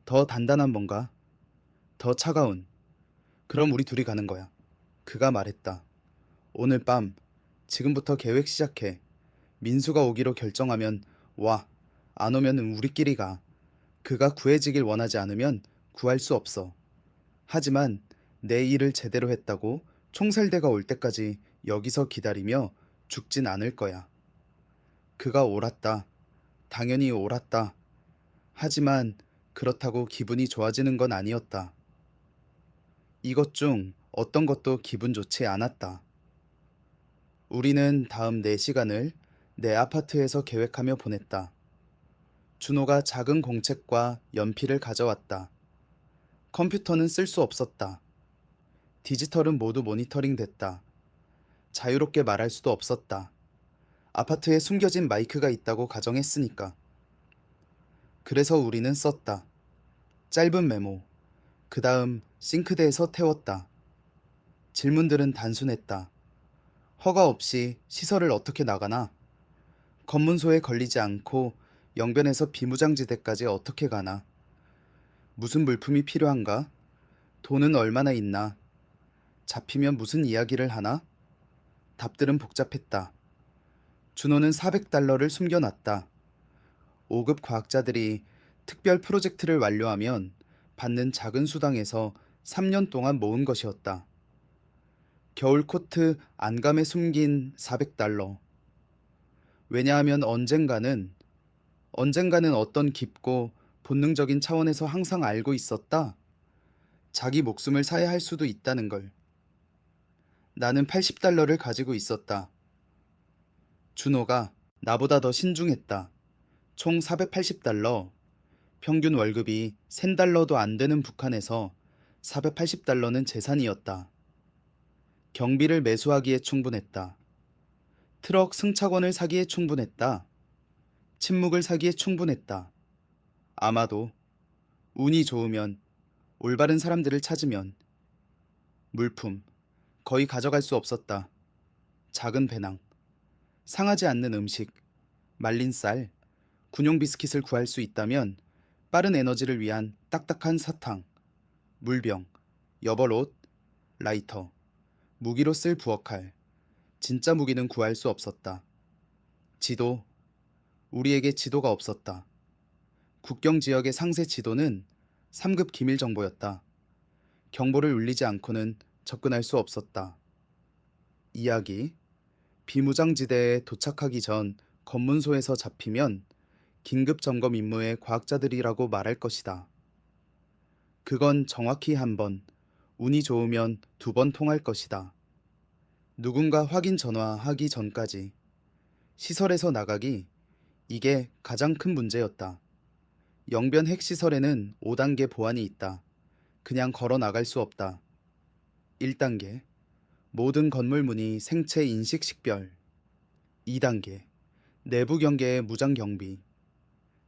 더 단단한 뭔가. 더 차가운. 그럼 우리 둘이 가는 거야. 그가 말했다. 오늘 밤, 지금부터 계획 시작해. 민수가 오기로 결정하면 와. 안 오면 우리끼리 가. 그가 구해지길 원하지 않으면 구할 수 없어. 하지만 내 일을 제대로 했다고 총살대가 올 때까지 여기서 기다리며 죽진 않을 거야. 그가 옳았다. 당연히 옳았다. 하지만 그렇다고 기분이 좋아지는 건 아니었다. 이것 중 어떤 것도 기분 좋지 않았다. 우리는 다음 4시간을 내 아파트에서 계획하며 보냈다. 준호가 작은 공책과 연필을 가져왔다. 컴퓨터는 쓸 수 없었다. 디지털은 모두 모니터링 됐다. 자유롭게 말할 수도 없었다. 아파트에 숨겨진 마이크가 있다고 가정했으니까. 그래서 우리는 썼다. 짧은 메모. 그 다음 싱크대에서 태웠다. 질문들은 단순했다. 허가 없이 시설을 어떻게 나가나? 검문소에 걸리지 않고 영변에서 비무장지대까지 어떻게 가나? 무슨 물품이 필요한가? 돈은 얼마나 있나? 잡히면 무슨 이야기를 하나? 답들은 복잡했다. 준호는 $400를 숨겨놨다. 5급 과학자들이 특별 프로젝트를 완료하면 받는 작은 수당에서 3년 동안 모은 것이었다. 겨울 코트 안감에 숨긴 $400. 왜냐하면 언젠가는 어떤 깊고 본능적인 차원에서 항상 알고 있었다. 자기 목숨을 사야 할 수도 있다는 걸. 나는 $80를 가지고 있었다. 준호가 나보다 더 신중했다. 총 $480. 평균 월급이 $1000도 안 되는 북한에서 $480는 재산이었다. 경비를 매수하기에 충분했다. 트럭 승차권을 사기에 충분했다. 침묵을 사기에 충분했다. 아마도 운이 좋으면 올바른 사람들을 찾으면 물품 거의 가져갈 수 없었다. 작은 배낭, 상하지 않는 음식, 말린 쌀, 군용 비스킷을 구할 수 있다면 빠른 에너지를 위한 딱딱한 사탕, 물병, 여벌옷, 라이터, 무기로 쓸 부엌칼, 진짜 무기는 구할 수 없었다. 지도, 우리에게 지도가 없었다. 국경 지역의 상세 지도는 3급 기밀 정보였다. 경보를 울리지 않고는 접근할 수 없었다. 이야기, 비무장지대에 도착하기 전 검문소에서 잡히면 긴급 점검 임무의 과학자들이라고 말할 것이다. 그건 정확히 한 번, 운이 좋으면 2번 통할 것이다. 누군가 확인 전화하기 전까지 시설에서 나가기, 이게 가장 큰 문제였다. 영변 핵시설에는 5단계 보안이 있다. 그냥 걸어 나갈 수 없다. 1단계, 모든 건물 문이 생체 인식 식별. 2단계, 내부 경계의 무장 경비.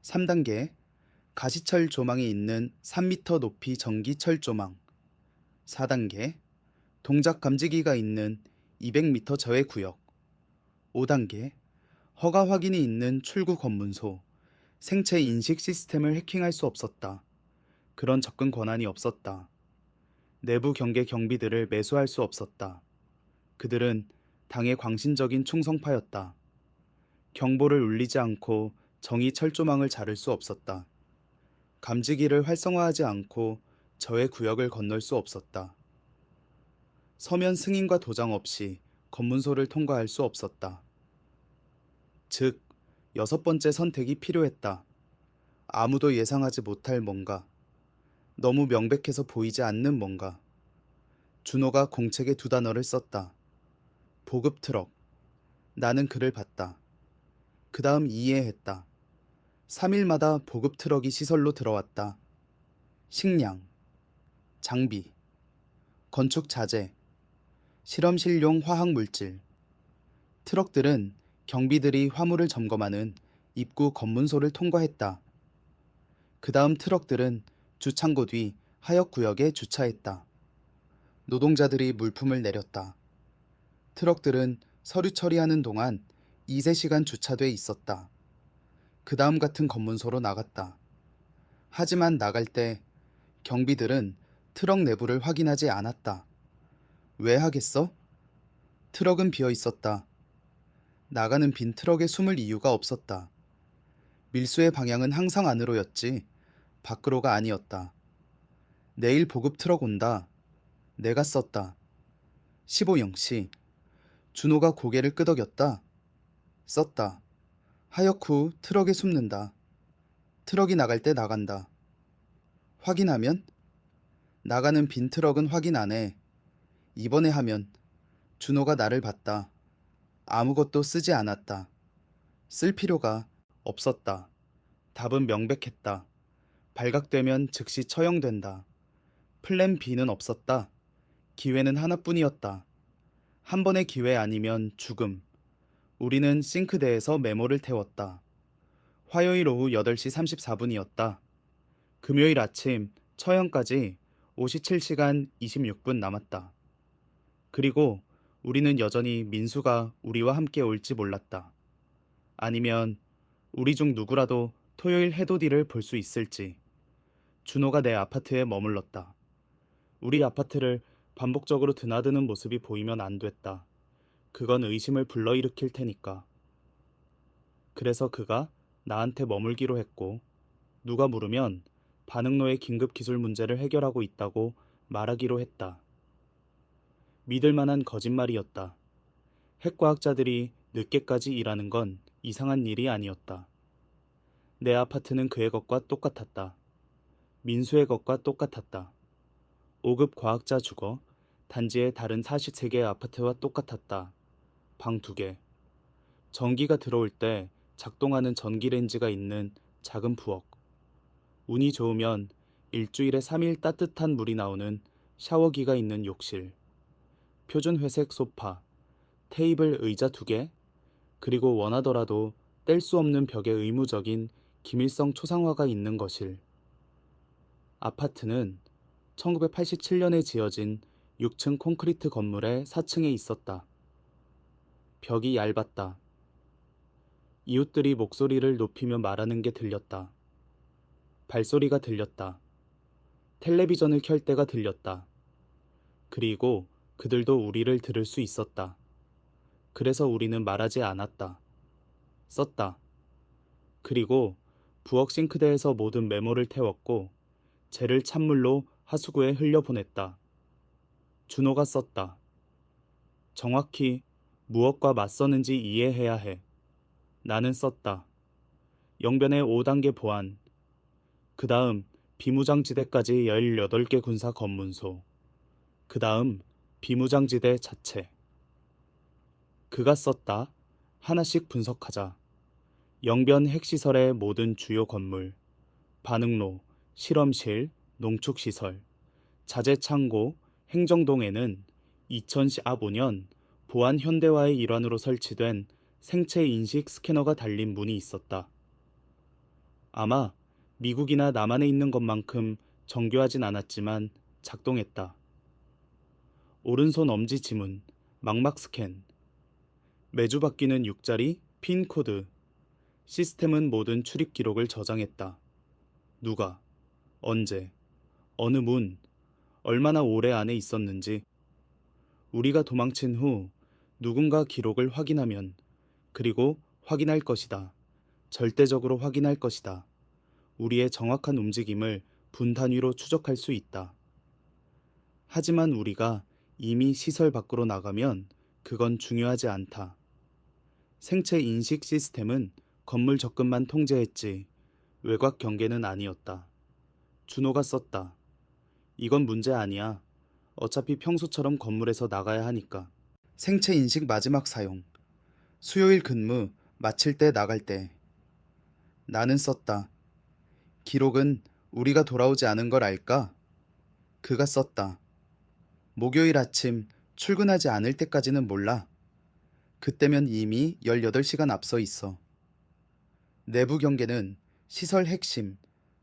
3단계, 가시철 조망이 있는 3m 높이 전기철 조망. 4단계, 동작 감지기가 있는 200m 저해 구역. 5단계, 허가 확인이 있는 출구 검문소. 생체 인식 시스템을 해킹할 수 없었다. 그런 접근 권한이 없었다. 내부 경계 경비들을 매수할 수 없었다. 그들은 당의 광신적인 충성파였다. 경보를 울리지 않고 정의 철조망을 자를 수 없었다. 감지기를 활성화하지 않고 저의 구역을 건널 수 없었다. 서면 승인과 도장 없이 검문소를 통과할 수 없었다. 즉, 6번째 선택이 필요했다. 아무도 예상하지 못할 뭔가. 너무 명백해서 보이지 않는 뭔가. 준호가 공책에 2단어를 썼다. 보급 트럭. 나는 그를 봤다. 그 다음 이해했다. 3일마다 보급 트럭이 시설로 들어왔다. 식량, 장비, 건축 자재, 실험실용 화학 물질. 트럭들은 경비들이 화물을 점검하는 입구 검문소를 통과했다. 그 다음 트럭들은 주창고 뒤 하역 구역에 주차했다. 노동자들이 물품을 내렸다. 트럭들은 서류 처리하는 동안 2~3시간 주차돼 있었다. 그 다음 같은 검문소로 나갔다. 하지만 나갈 때 경비들은 트럭 내부를 확인하지 않았다. 왜 하겠어? 트럭은 비어 있었다. 나가는 빈 트럭에 숨을 이유가 없었다. 밀수의 방향은 항상 안으로였지 밖으로가 아니었다. 내일 보급 트럭 온다. 내가 썼다. 15영씨. 준호가 고개를 끄덕였다. 썼다. 하역 후 트럭에 숨는다. 트럭이 나갈 때 나간다. 확인하면? 나가는 빈 트럭은 확인 안 해. 이번에 하면. 준호가 나를 봤다. 아무것도 쓰지 않았다. 쓸 필요가 없었다. 답은 명백했다. 발각되면 즉시 처형된다. 플랜 B는 없었다. 기회는 하나뿐이었다. 한 번의 기회 아니면 죽음. 우리는 싱크대에서 메모를 태웠다. 화요일 오후 8시 34분이었다. 금요일 아침 처형까지 57시간 26분 남았다. 그리고 우리는 여전히 민수가 우리와 함께 올지 몰랐다. 아니면 우리 중 누구라도 토요일 해돋이를 볼 수 있을지. 준호가 내 아파트에 머물렀다. 우리 아파트를 반복적으로 드나드는 모습이 보이면 안 됐다. 그건 의심을 불러일으킬 테니까. 그래서 그가 나한테 머물기로 했고, 누가 물으면 반응로의 긴급 기술 문제를 해결하고 있다고 말하기로 했다. 믿을 만한 거짓말이었다. 핵과학자들이 늦게까지 일하는 건 이상한 일이 아니었다. 내 아파트는 그의 것과 똑같았다. 민수의 것과 똑같았다. 5급 과학자 주거, 단지의 다른 43개의 아파트와 똑같았다. 방 2개. 전기가 들어올 때 작동하는 전기레인지가 있는 작은 부엌. 운이 좋으면 일주일에 3일 따뜻한 물이 나오는 샤워기가 있는 욕실. 표준 회색 소파, 테이블 의자 2개, 그리고 원하더라도 뗄 수 없는 벽에 의무적인 기밀성 초상화가 있는 거실. 아파트는 1987년에 지어진 6층 콘크리트 건물의 4층에 있었다. 벽이 얇았다. 이웃들이 목소리를 높이며 말하는 게 들렸다. 발소리가 들렸다. 텔레비전을 켤 때가 들렸다. 그리고 그들도 우리를 들을 수 있었다. 그래서 우리는 말하지 않았다. 썼다. 그리고 부엌 싱크대에서 모든 메모를 태웠고 젤을 찬물로 하수구에 흘려보냈다. 준호가 썼다. 정확히 무엇과 맞서는지 이해해야 해. 나는 썼다. 영변의 5단계 보안. 그 다음 비무장지대까지 18개 군사 검문소. 그 다음 비무장지대 자체. 그가 썼다. 하나씩 분석하자. 영변 핵시설의 모든 주요 건물. 반응로, 실험실, 농축시설, 자재창고, 행정동에는 2015년 보안 현대화의 일환으로 설치된 생체 인식 스캐너가 달린 문이 있었다. 아마 미국이나 남한에 있는 것만큼 정교하진 않았지만 작동했다. 오른손 엄지 지문, 망막 스캔. 매주 바뀌는 6자리 핀 코드. 시스템은 모든 출입 기록을 저장했다. 누가, 언제, 어느 문, 얼마나 오래 안에 있었는지. 우리가 도망친 후 누군가 기록을 확인하면, 그리고 확인할 것이다. 절대적으로 확인할 것이다. 우리의 정확한 움직임을 분 단위로 추적할 수 있다. 하지만 우리가 이미 시설 밖으로 나가면 그건 중요하지 않다. 생체 인식 시스템은 건물 접근만 통제했지 외곽 경계는 아니었다. 준호가 썼다. 이건 문제 아니야. 어차피 평소처럼 건물에서 나가야 하니까. 생체 인식 마지막 사용. 수요일 근무 마칠 때 나갈 때. 나는 썼다. 기록은 우리가 돌아오지 않은 걸 알까? 그가 썼다. 목요일 아침 출근하지 않을 때까지는 몰라. 그때면 이미 18시간 앞서 있어. 내부 경계는 시설 핵심,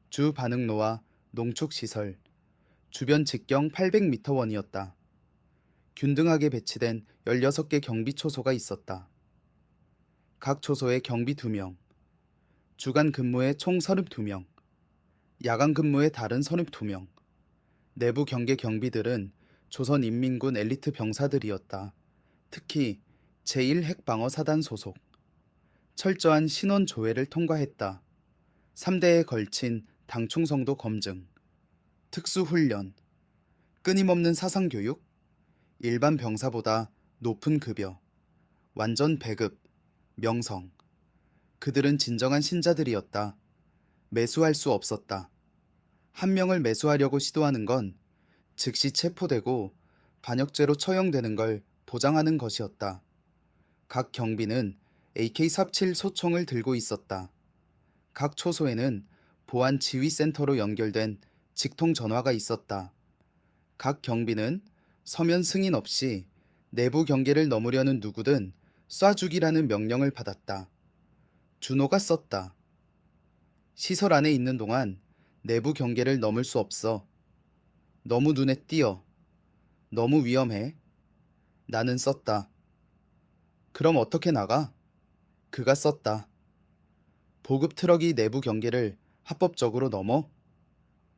주 반응로와 농축시설, 주변 직경 800m원이었다. 균등하게 배치된 16개 경비 초소가 있었다. 각 초소에 경비 2명, 주간 근무에 총 32명, 야간 근무에 다른 32명. 내부 경계 경비들은 조선인민군 엘리트 병사들이었다. 특히 제1핵방어사단 소속. 철저한 신원 조회를 통과했다. 3대에 걸친 당 충성도 검증, 특수훈련, 끊임없는 사상교육, 일반 병사보다 높은 급여, 완전 배급, 명성. 그들은 진정한 신자들이었다. 매수할 수 없었다. 한 명을 매수하려고 시도하는 건 즉시 체포되고 반역죄로 처형되는 걸 보장하는 것이었다. 각 경비는 AK-47 소총을 들고 있었다. 각 초소에는 보안 지휘센터로 연결된 직통 전화가 있었다. 각 경비는 서면 승인 없이 내부 경계를 넘으려는 누구든 쏴 죽이라는 명령을 받았다. 준호가 썼다. 시설 안에 있는 동안 내부 경계를 넘을 수 없어. 너무 눈에 띄어. 너무 위험해. 나는 썼다. 그럼 어떻게 나가? 그가 썼다. 보급 트럭이 내부 경계를 합법적으로 넘어?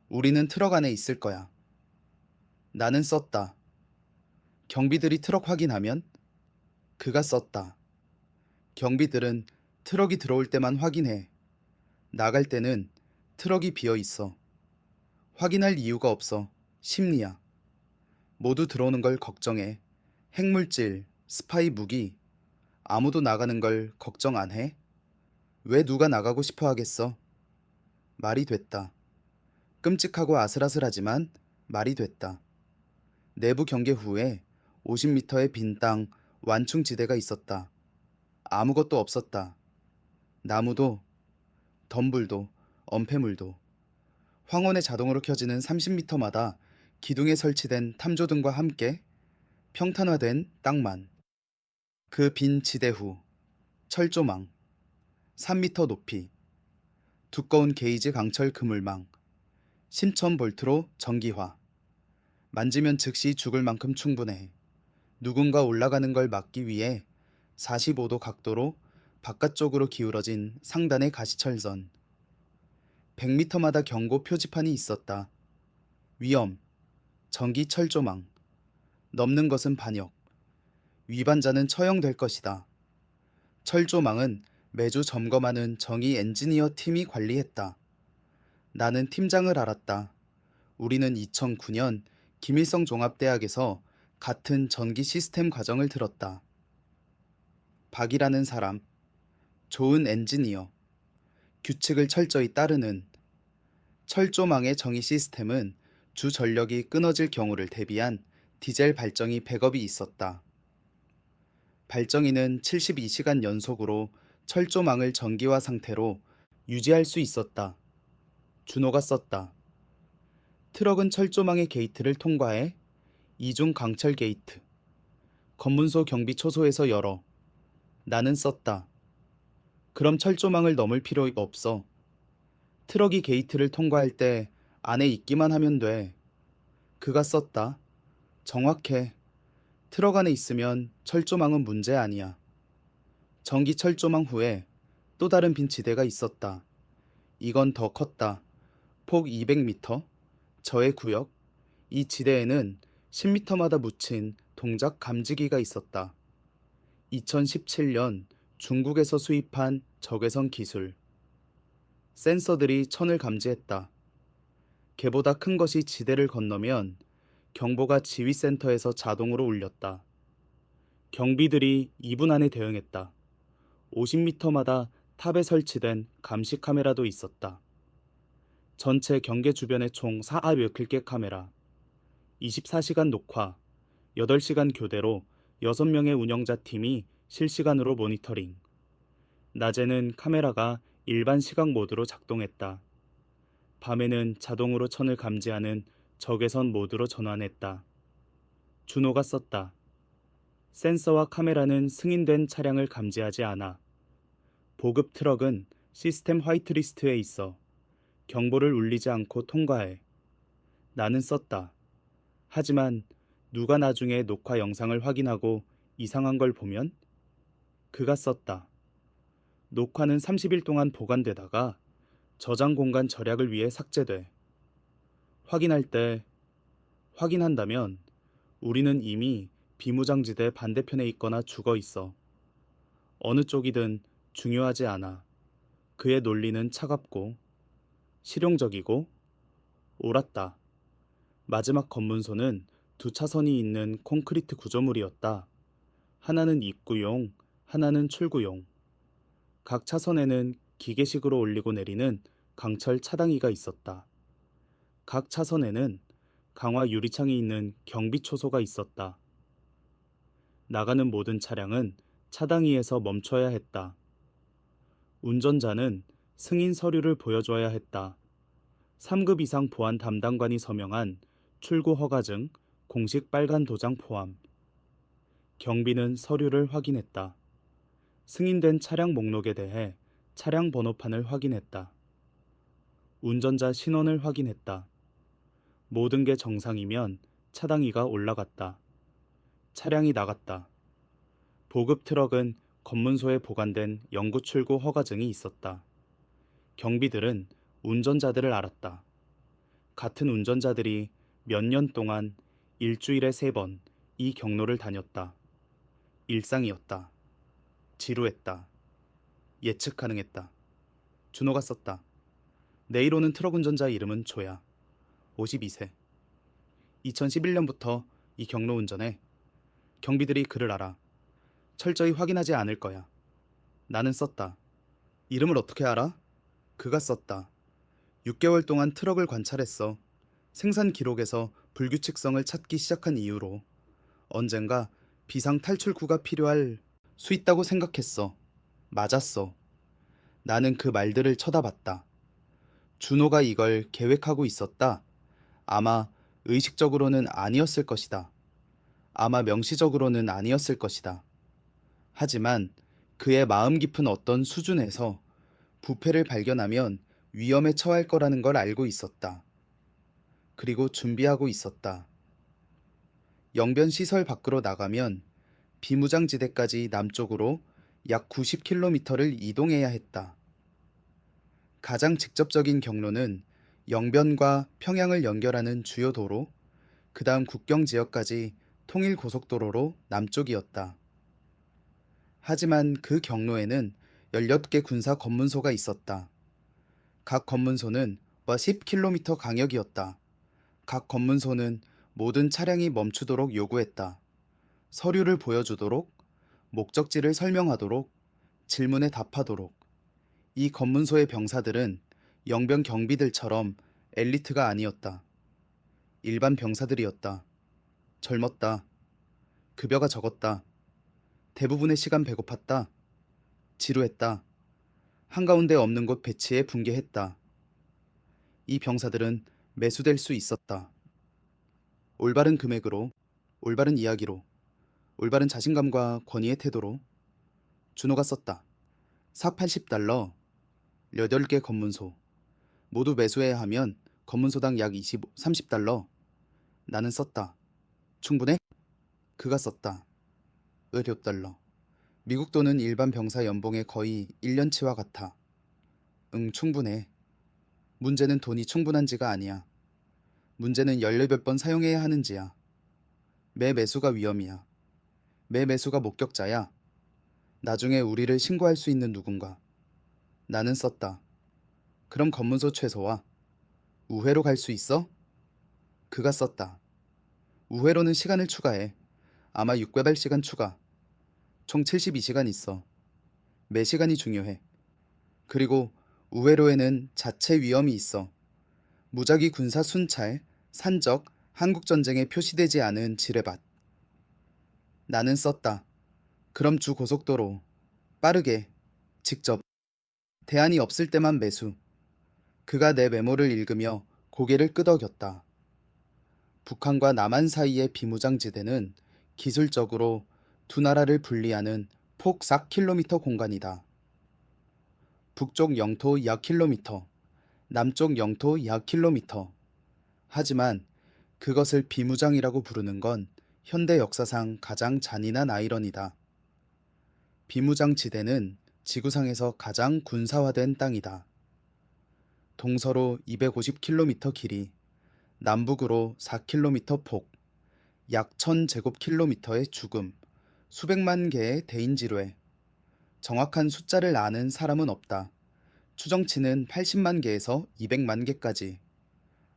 우리는 트럭 안에 있을 거야. 나는 썼다. 경비들이 트럭 확인하면? 그가 썼다. 경비들은 트럭이 들어올 때만 확인해. 나갈 때는 트럭이 비어 있어. 확인할 이유가 없어. 심리야. 모두 들어오는 걸 걱정해. 핵물질, 스파이 무기. 아무도 나가는 걸 걱정 안 해? 왜 누가 나가고 싶어 하겠어? 말이 됐다. 끔찍하고 아슬아슬하지만 말이 됐다. 내부 경계 후에 50m의 빈 땅 완충지대가 있었다. 아무것도 없었다. 나무도, 덤불도, 엄폐물도. 황혼에 자동으로 켜지는 30m마다 기둥에 설치된 탐조등과 함께 평탄화된 땅만. 그 빈 지대 후 철조망, 3m 높이, 두꺼운 게이지 강철 그물망, 10,000볼트로 전기화. 만지면 즉시 죽을 만큼 충분해. 누군가 올라가는 걸 막기 위해 45도 각도로 바깥쪽으로 기울어진 상단의 가시철선. 100m마다 경고 표지판이 있었다. 위험, 전기 철조망. 넘는 것은 반역. 위반자는 처형될 것이다. 철조망은 매주 점검하는 정의 엔지니어 팀이 관리했다. 나는 팀장을 알았다. 우리는 2009년 김일성 종합대학에서 같은 전기 시스템 과정을 들었다. 박이라는 사람, 좋은 엔지니어, 규칙을 철저히 따르는. 철조망의 정의 시스템은 주 전력이 끊어질 경우를 대비한 디젤 발전기 백업이 있었다. 발전기는 72시간 연속으로 철조망을 전기화 상태로 유지할 수 있었다. 준호가 썼다. 트럭은 철조망의 게이트를 통과해 이중 강철 게이트. 검문소 경비 초소에서 열어. 나는 썼다. 그럼 철조망을 넘을 필요가 없어. 트럭이 게이트를 통과할 때 안에 있기만 하면 돼. 그가 썼다. 정확해. 트럭 안에 있으면 철조망은 문제 아니야. 전기 철조망 후에 또 다른 빈 지대가 있었다. 이건 더 컸다. 폭 200m. 저의 구역. 이 지대에는 10m마다 묻힌 동작 감지기가 있었다. 2017년 중국에서 수입한 적외선 기술. 센서들이 천을 감지했다. 개보다 큰 것이 지대를 건너면 경보가 지휘센터에서 자동으로 울렸다. 경비들이 2분 안에 대응했다. 50m마다 탑에 설치된 감시 카메라도 있었다. 전체 경계 주변에 총 4몇 개 카메라, 24시간 녹화, 8시간 교대로 6명의 운영자 팀이 실시간으로 모니터링. 낮에는 카메라가 일반 시각 모드로 작동했다. 밤에는 자동으로 천을 감지하는 적외선 모드로 전환했다. 준호가 썼다. 센서와 카메라는 승인된 차량을 감지하지 않아. 보급 트럭은 시스템 화이트리스트에 있어. 경보를 울리지 않고 통과해. 나는 썼다. 하지만 누가 나중에 녹화 영상을 확인하고 이상한 걸 보면? 그가 썼다. 녹화는 30일 동안 보관되다가 저장 공간 절약을 위해 삭제돼. 확인한다면 우리는 이미 비무장지대 반대편에 있거나 죽어 있어. 어느 쪽이든 중요하지 않아. 그의 논리는 차갑고 실용적이고 옳았다. 마지막 검문소는 2차선이 있는 콘크리트 구조물이었다. 하나는 입구용, 하나는 출구용. 각 차선에는 기계식으로 올리고 내리는 강철 차단기가 있었다. 각 차선에는 강화 유리창이 있는 경비 초소가 있었다. 나가는 모든 차량은 차당위에서 멈춰야 했다. 운전자는 승인 서류를 보여줘야 했다. 3급 이상 보안 담당관이 서명한 출고 허가증, 공식 빨간 도장 포함. 경비는 서류를 확인했다. 승인된 차량 목록에 대해 차량 번호판을 확인했다. 운전자 신원을 확인했다. 모든 게 정상이면 차당위가 올라갔다. 차량이 나갔다. 보급 트럭은 검문소에 보관된 영구 출고 허가증이 있었다. 경비들은 운전자들을 알았다. 같은 운전자들이 몇 년 동안 일주일에 3번 이 경로를 다녔다. 일상이었다. 지루했다. 예측 가능했다. 준호가 썼다. 내일 오는 트럭 운전자 이름은 조야. 52세. 2011년부터 이 경로 운전해. 경비들이 그를 알아. 철저히 확인하지 않을 거야. 나는 썼다. 이름을 어떻게 알아? 그가 썼다. 6개월 동안 트럭을 관찰했어. 생산 기록에서 불규칙성을 찾기 시작한 이후로 언젠가 비상 탈출구가 필요할 수 있다고 생각했어. 맞았어. 나는 그 말들을 쳐다봤다. 준호가 이걸 계획하고 있었다. 아마 의식적으로는 아니었을 것이다. 아마 명시적으로는 아니었을 것이다. 하지만 그의 마음 깊은 어떤 수준에서 부패를 발견하면 위험에 처할 거라는 걸 알고 있었다. 그리고 준비하고 있었다. 영변 시설 밖으로 나가면 비무장지대까지 남쪽으로 약 90km를 이동해야 했다. 가장 직접적인 경로는 영변과 평양을 연결하는 주요 도로, 그 다음 국경 지역까지 통일고속도로로 남쪽이었다. 하지만 그 경로에는 18개 군사 검문소가 있었다. 각 검문소는 10km 강역이었다. 각 검문소는 모든 차량이 멈추도록 요구했다. 서류를 보여주도록, 목적지를 설명하도록, 질문에 답하도록. 이 검문소의 병사들은 영변 경비들처럼 엘리트가 아니었다. 일반 병사들이었다. 젊었다. 급여가 적었다. 대부분의 시간 배고팠다. 지루했다. 한가운데 없는 곳 배치에 분개했다. 이 병사들은 매수될 수 있었다. 올바른 금액으로, 올바른 이야기로, 올바른 자신감과 권위의 태도로. 준호가 썼다. 사 80달러, 8개 검문소. 모두 매수해야 하면 검문소당 약 30달러. 나는 썼다. 충분해? 그가 썼다. 5달러. 미국 돈은 일반 병사 연봉의 거의 1년치와 같아. 응, 충분해. 문제는 돈이 충분한지가 아니야. 문제는 18번 사용해야 하는지야. 매 매수가 위험이야. 매 매수가 목격자야. 나중에 우리를 신고할 수 있는 누군가. 나는 썼다. 그럼 검문소 최소화. 우회로 갈 수 있어? 그가 썼다. 우회로는 시간을 추가해. 아마 6배발 시간 추가. 총 72시간 있어. 매 시간이 중요해. 그리고 우회로에는 자체 위험이 있어. 무작위 군사 순찰, 산적, 한국전쟁에 표시되지 않은 지뢰밭. 나는 썼다. 그럼 주 고속도로. 빠르게. 직접. 대안이 없을 때만 매수. 그가 내 메모를 읽으며 고개를 끄덕였다. 북한과 남한 사이의 비무장지대는 기술적으로 두 나라를 분리하는 폭 4km 공간이다. 북쪽 영토 약 킬로미터, 남쪽 영토 약 킬로미터. 하지만 그것을 비무장이라고 부르는 건 현대 역사상 가장 잔인한 아이러니다. 비무장 지대는 지구상에서 가장 군사화된 땅이다. 동서로 250km 길이, 남북으로 4km 폭, 약 1000제곱킬로미터의 죽음, 수백만 개의 대인지뢰. 정확한 숫자를 아는 사람은 없다. 추정치는 80만 개에서 200만 개까지.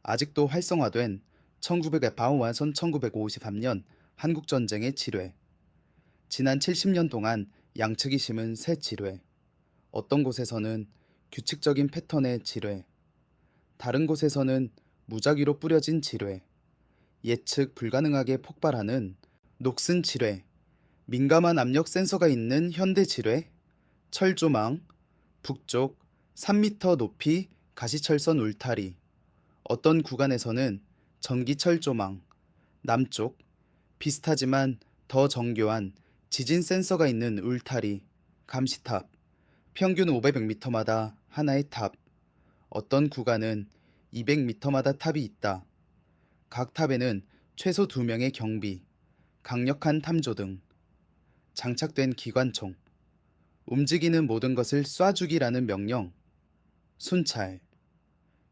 아직도 활성화된 1900년 1953년 한국전쟁의 지뢰. 지난 70년 동안 양측이 심은 새 지뢰. 어떤 곳에서는 규칙적인 패턴의 지뢰. 다른 곳에서는 무작위로 뿌려진 지뢰. 예측 불가능하게 폭발하는 녹슨 지뢰, 민감한 압력 센서가 있는 현대 지뢰, 철조망, 북쪽 3m 높이 가시철선 울타리, 어떤 구간에서는 전기철 조망, 남쪽 비슷하지만 더 정교한 지진 센서가 있는 울타리, 감시탑, 평균 500m마다 하나의 탑, 어떤 구간은 200m마다 탑이 있다. 각 탑에는 최소 2명의 경비, 강력한 탐조 등 장착된 기관총, 움직이는 모든 것을 쏴주기라는 명령, 순찰,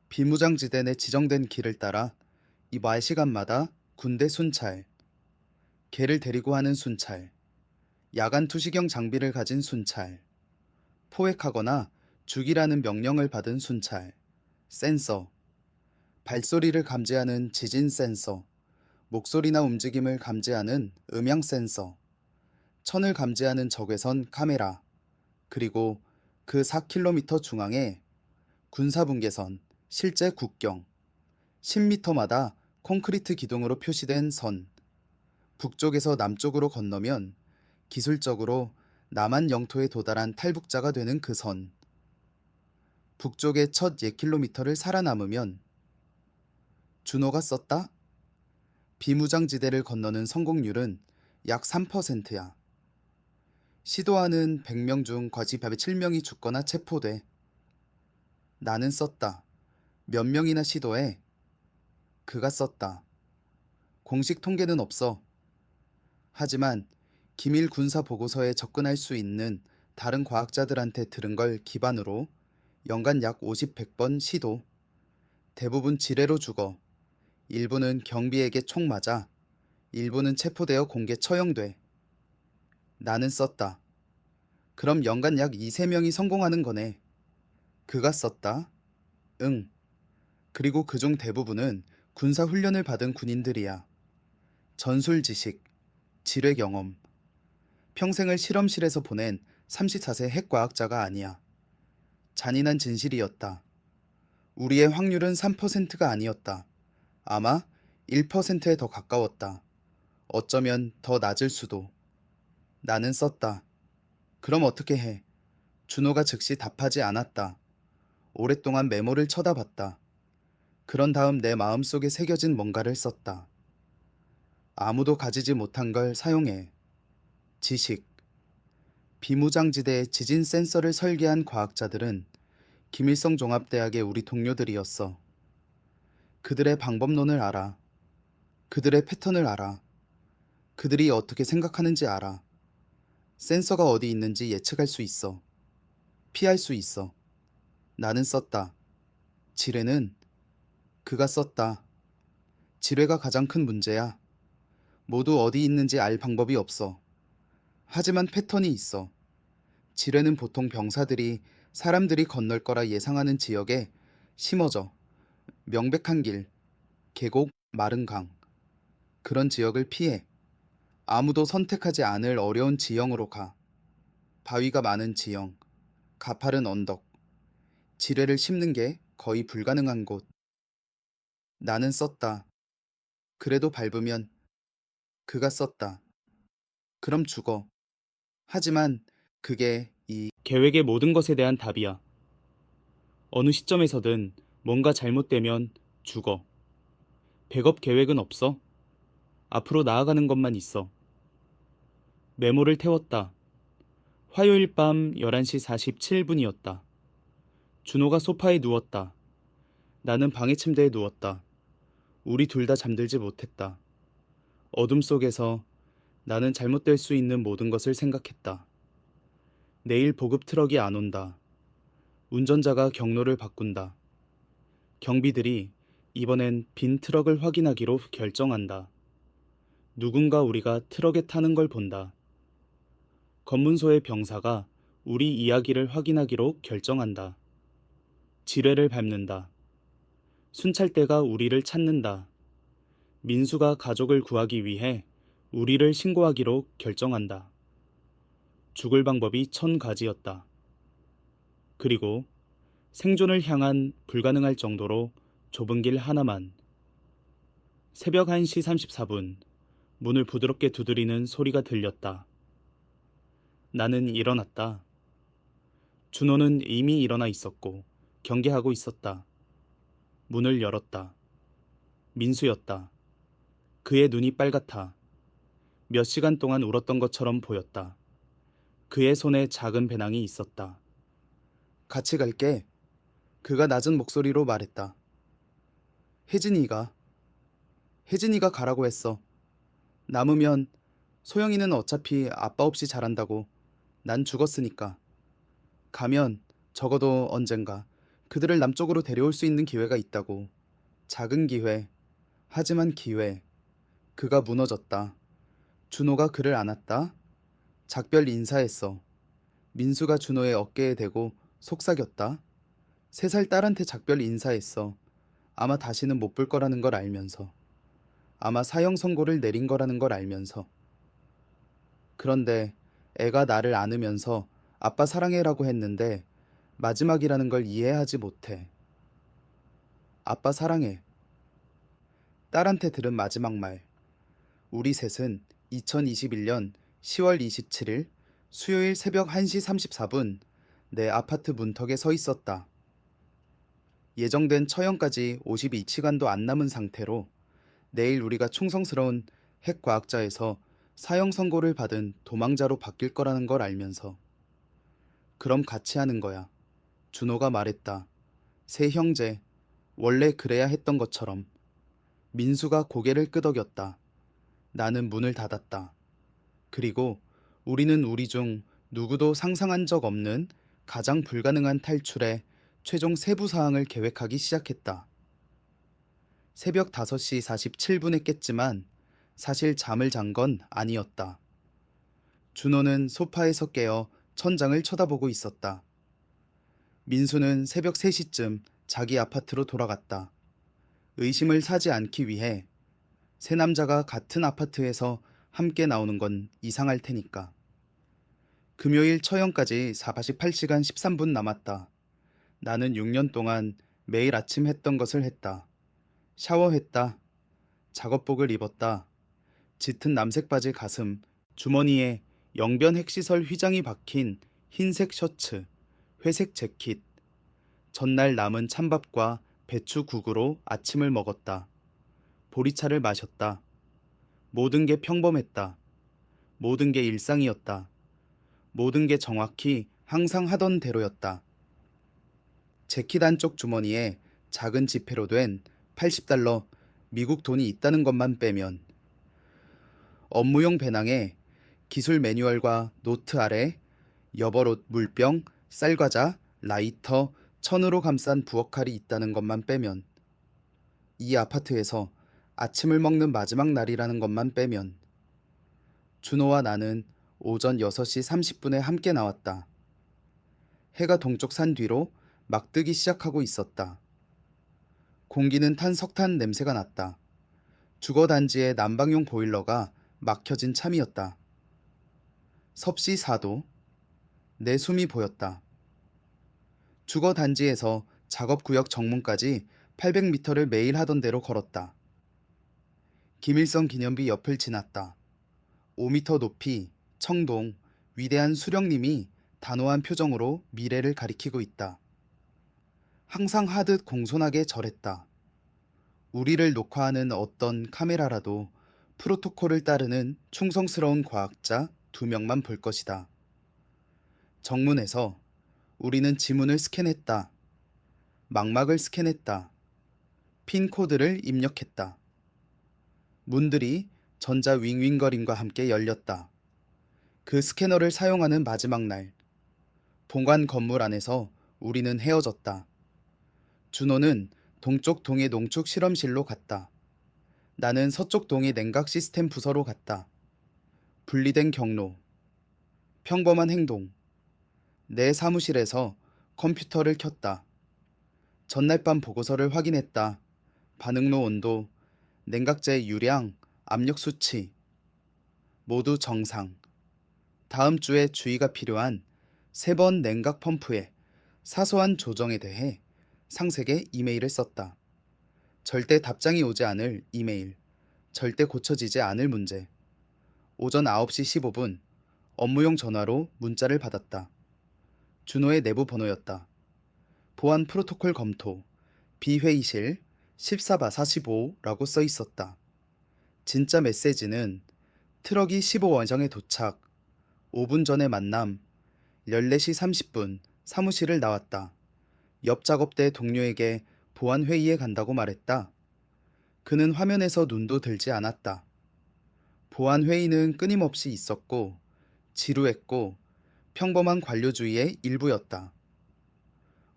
비무장지대 내 지정된 길을 따라 이말 시간마다 군대 순찰, 개를 데리고 하는 순찰, 야간 투시경 장비를 가진 순찰, 포획하거나 죽이라는 명령을 받은 순찰, 센서, 발소리를 감지하는 지진 센서, 목소리나 움직임을 감지하는 음향 센서, 천을 감지하는 적외선 카메라, 그리고 그 4km 중앙에 군사분계선, 실제 국경, 10m마다 콘크리트 기둥으로 표시된 선, 북쪽에서 남쪽으로 건너면 기술적으로 남한 영토에 도달한 탈북자가 되는 그 선, 북쪽의 첫 옛킬로미터를 살아남으면 준호가 썼다? 비무장지대를 건너는 성공률은 약 3%야. 시도하는 100명 중 거의 7명이 죽거나 체포돼. 나는 썼다. 몇 명이나 시도해? 그가 썼다. 공식 통계는 없어. 하지만 기밀 군사 보고서에 접근할 수 있는 다른 과학자들한테 들은 걸 기반으로 연간 약 50, 100번 시도. 대부분 지뢰로 죽어. 일부는 경비에게 총 맞아. 일부는 체포되어 공개 처형돼. 나는 썼다. 그럼 연간 약 2, 3명이 성공하는 거네. 그가 썼다. 응. 그리고 그중 대부분은 군사 훈련을 받은 군인들이야. 전술 지식, 지뢰 경험, 평생을 실험실에서 보낸 34세 핵과학자가 아니야. 잔인한 진실이었다. 우리의 확률은 3%가 아니었다. 아마 1%에 더 가까웠다. 어쩌면 더 낮을 수도. 나는 썼다. 그럼 어떻게 해? 준호가 즉시 답하지 않았다. 오랫동안 메모를 쳐다봤다. 그런 다음 내 마음속에 새겨진 뭔가를 썼다. 아무도 가지지 못한 걸 사용해. 지식. 비무장지대의 지진 센서를 설계한 과학자들은 김일성 종합대학의 우리 동료들이었어. 그들의 방법론을 알아. 그들의 패턴을 알아. 그들이 어떻게 생각하는지 알아. 센서가 어디 있는지 예측할 수 있어. 피할 수 있어. 나는 썼다. 지뢰는 그가 썼다. 지뢰가 가장 큰 문제야. 모두 어디 있는지 알 방법이 없어. 하지만 패턴이 있어. 지뢰는 보통 병사들이 사람들이 건널 거라 예상하는 지역에 심어져. 명백한 길, 계곡, 마른 강. 그런 지역을 피해. 아무도 선택하지 않을 어려운 지형으로 가. 바위가 많은 지형, 가파른 언덕. 지뢰를 심는 게 거의 불가능한 곳. 나는 썼다. 그래도 밟으면 그가 썼다. 그럼 죽어. 하지만 그게 이 계획의 모든 것에 대한 답이야. 어느 시점에서든 뭔가 잘못되면 죽어. 백업 계획은 없어. 앞으로 나아가는 것만 있어. 메모를 태웠다. 화요일 밤 11시 47분이었다. 준호가 소파에 누웠다. 나는 방의 침대에 누웠다. 우리 둘 다 잠들지 못했다. 어둠 속에서 나는 잘못될 수 있는 모든 것을 생각했다. 내일 보급 트럭이 안 온다. 운전자가 경로를 바꾼다. 경비들이 이번엔 빈 트럭을 확인하기로 결정한다. 누군가 우리가 트럭에 타는 걸 본다. 검문소의 병사가 우리 이야기를 확인하기로 결정한다. 지뢰를 밟는다. 순찰대가 우리를 찾는다. 민수가 가족을 구하기 위해 우리를 신고하기로 결정한다. 죽을 방법이 1000가지였다. 그리고 생존을 향한 불가능할 정도로 좁은 길 하나만. 새벽 1시 34분, 문을 부드럽게 두드리는 소리가 들렸다. 나는 일어났다. 준호는 이미 일어나 있었고 경계하고 있었다. 문을 열었다. 민수였다. 그의 눈이 빨갛다. 몇 시간 동안 울었던 것처럼 보였다. 그의 손에 작은 배낭이 있었다. 같이 갈게. 그가 낮은 목소리로 말했다. 혜진이가 가라고 했어. 남으면 소영이는 어차피 아빠 없이 자란다고. 난 죽었으니까. 가면 적어도 언젠가 그들을 남쪽으로 데려올 수 있는 기회가 있다고. 작은 기회. 하지만 기회. 그가 무너졌다. 준호가 그를 안았다. 작별 인사했어. 민수가 준호의 어깨에 대고 속삭였다. 3살 딸한테 작별 인사했어. 아마 다시는 못 볼 거라는 걸 알면서. 아마 사형 선고를 내린 거라는 걸 알면서. 그런데 애가 나를 안으면서 아빠 사랑해라고 했는데 마지막이라는 걸 이해하지 못해. 아빠 사랑해. 딸한테 들은 마지막 말. 우리 셋은 2021년 10월 27일 수요일 새벽 1시 34분 내 아파트 문턱에 서 있었다. 예정된 처형까지 52시간도 안 남은 상태로 내일 우리가 충성스러운 핵과학자에서 사형 선고를 받은 도망자로 바뀔 거라는 걸 알면서. 그럼 같이 하는 거야. 준호가 말했다. 세 형제, 원래 그래야 했던 것처럼. 민수가 고개를 끄덕였다. 나는 문을 닫았다. 그리고 우리는 우리 중 누구도 상상한 적 없는 가장 불가능한 탈출의 최종 세부 사항을 계획하기 시작했다. 새벽 5시 47분에 깼지만 사실 잠을 잔 건 아니었다. 준호는 소파에서 깨어 천장을 쳐다보고 있었다. 민수는 새벽 3시쯤 자기 아파트로 돌아갔다. 의심을 사지 않기 위해. 세 남자가 같은 아파트에서 함께 나오는 건 이상할 테니까. 금요일 처형까지 48시간 13분 남았다. 나는 6년 동안 매일 아침 했던 것을 했다. 샤워했다. 작업복을 입었다. 짙은 남색 바지 가슴, 주머니에 영변 핵시설 휘장이 박힌 흰색 셔츠, 회색 재킷. 전날 남은 찬밥과 배추국으로 아침을 먹었다. 보리차를 마셨다. 모든 게 평범했다. 모든 게 일상이었다. 모든 게 정확히 항상 하던 대로였다. 재킷 안쪽 주머니에 작은 지폐로 된 $80 미국 돈이 있다는 것만 빼면. 업무용 배낭에 기술 매뉴얼과 노트 아래 여벌옷 물병, 쌀과자, 라이터, 천으로 감싼 부엌칼이 있다는 것만 빼면. 이 아파트에서 아침을 먹는 마지막 날이라는 것만 빼면. 준호와 나는 오전 6시 30분에 함께 나왔다. 해가 동쪽 산 뒤로 막 뜨기 시작하고 있었다. 공기는 탄 석탄 냄새가 났다. 주거단지의 난방용 보일러가 막혀진 참이었다. 섭씨 4도. 내 숨이 보였다. 주거단지에서 작업구역 정문까지 800m를 매일 하던 대로 걸었다. 김일성 기념비 옆을 지났다. 5m 높이, 청동, 위대한 수령님이 단호한 표정으로 미래를 가리키고 있다. 항상 하듯 공손하게 절했다. 우리를 녹화하는 어떤 카메라라도 프로토콜을 따르는 충성스러운 과학자 2명만 볼 것이다. 정문에서 우리는 지문을 스캔했다. 망막을 스캔했다. 핀 코드를 입력했다. 문들이 전자 윙윙거림과 함께 열렸다. 그 스캐너를 사용하는 마지막 날, 본관 건물 안에서 우리는 헤어졌다. 준호는 동쪽 동해 농축 실험실로 갔다. 나는 서쪽 동해 냉각 시스템 부서로 갔다. 분리된 경로, 평범한 행동. 내 사무실에서 컴퓨터를 켰다. 전날 밤 보고서를 확인했다. 반응로 온도, 냉각제 유량, 압력 수치. 모두 정상. 다음 주에 주의가 필요한 3번 냉각 펌프의 사소한 조정에 대해 상세게 이메일을 썼다. 절대 답장이 오지 않을 이메일. 절대 고쳐지지 않을 문제. 오전 9시 15분 업무용 전화로 문자를 받았다. 준호의 내부 번호였다. 보안 프로토콜 검토, 비회의실 14바 45라고 써 있었다. 진짜 메시지는 트럭이 15원정에 도착, 5분 전에 만남, 14시 30분 사무실을 나왔다. 옆 작업대 동료에게 보안 회의에 간다고 말했다. 그는 화면에서 눈도 들지 않았다. 보안 회의는 끊임없이 있었고, 지루했고, 평범한 관료주의의 일부였다.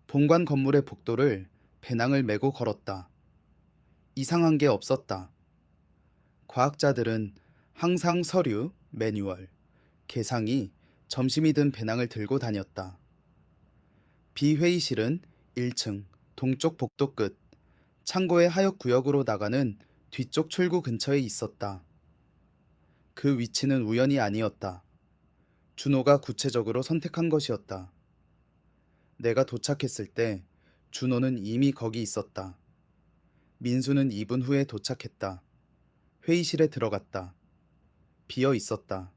본관 건물의 복도를 배낭을 메고 걸었다. 이상한 게 없었다. 과학자들은 항상 서류, 매뉴얼, 계상이 점심이 든 배낭을 들고 다녔다. 비회의실은 1층 동쪽 복도 끝 창고의 하역 구역으로 나가는 뒤쪽 출구 근처에 있었다. 그 위치는 우연이 아니었다. 준호가 구체적으로 선택한 것이었다. 내가 도착했을 때 준호는 이미 거기 있었다. 민수는 2분 후에 도착했다. 회의실에 들어갔다. 비어 있었다.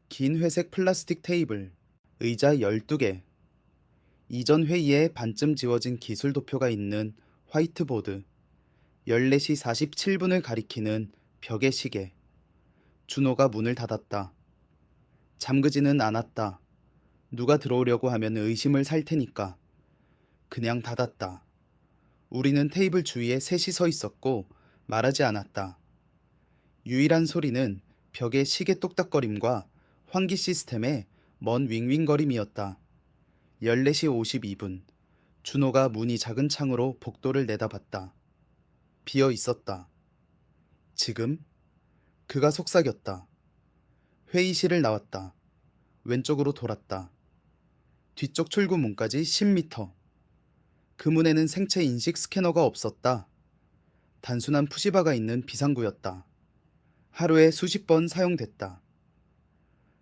긴 회색 플라스틱 테이블, 의자 12개. 이전 회의에 반쯤 지워진 기술 도표가 있는 화이트보드, 14시 47분을 가리키는 벽의 시계. 준호가 문을 닫았다. 잠그지는 않았다. 누가 들어오려고 하면 의심을 살 테니까. 그냥 닫았다. 우리는 테이블 주위에 셋이 서 있었고 말하지 않았다. 유일한 소리는 벽의 시계 똑딱거림과 환기 시스템의 먼 윙윙거림이었다. 14시 52분. 준호가 문이 작은 창으로 복도를 내다봤다. 비어 있었다. 지금? 그가 속삭였다. 회의실을 나왔다. 왼쪽으로 돌았다. 뒤쪽 출구 문까지 10m. 그 문에는 생체 인식 스캐너가 없었다. 단순한 푸시바가 있는 비상구였다. 하루에 수십 번 사용됐다.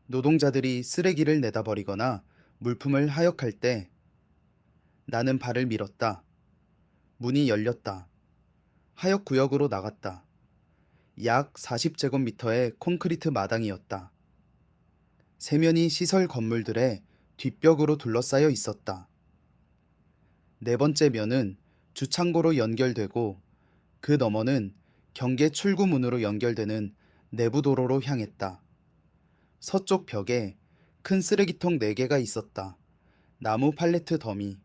노동자들이 쓰레기를 내다버리거나 물품을 하역할 때 나는 발을 밀었다. 문이 열렸다. 하역 구역으로 나갔다. 약 40제곱미터의 콘크리트 마당이었다. 세면이 시설 건물들의 뒷벽으로 둘러싸여 있었다. 네 번째 면은 주창고로 연결되고 그 너머는 경계 출구문으로 연결되는 내부 도로로 향했다. 서쪽 벽에 큰 쓰레기통 4개가 있었다. 나무 팔레트 더미,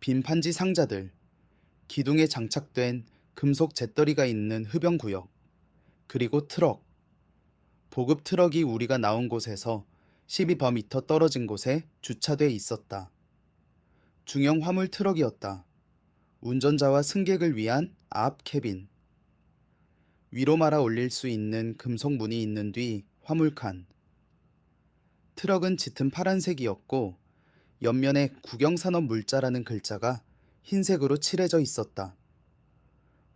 빈 판지 상자들, 기둥에 장착된 금속 잿더리가 있는 흡연구역, 그리고 트럭. 보급 트럭이 우리가 나온 곳에서 12m 떨어진 곳에 주차돼 있었다. 중형 화물 트럭이었다. 운전자와 승객을 위한 앞 캐빈. 위로 말아 올릴 수 있는 금속 문이 있는 뒤 화물칸. 트럭은 짙은 파란색이었고 옆면에 국영산업 물자라는 글자가 흰색으로 칠해져 있었다.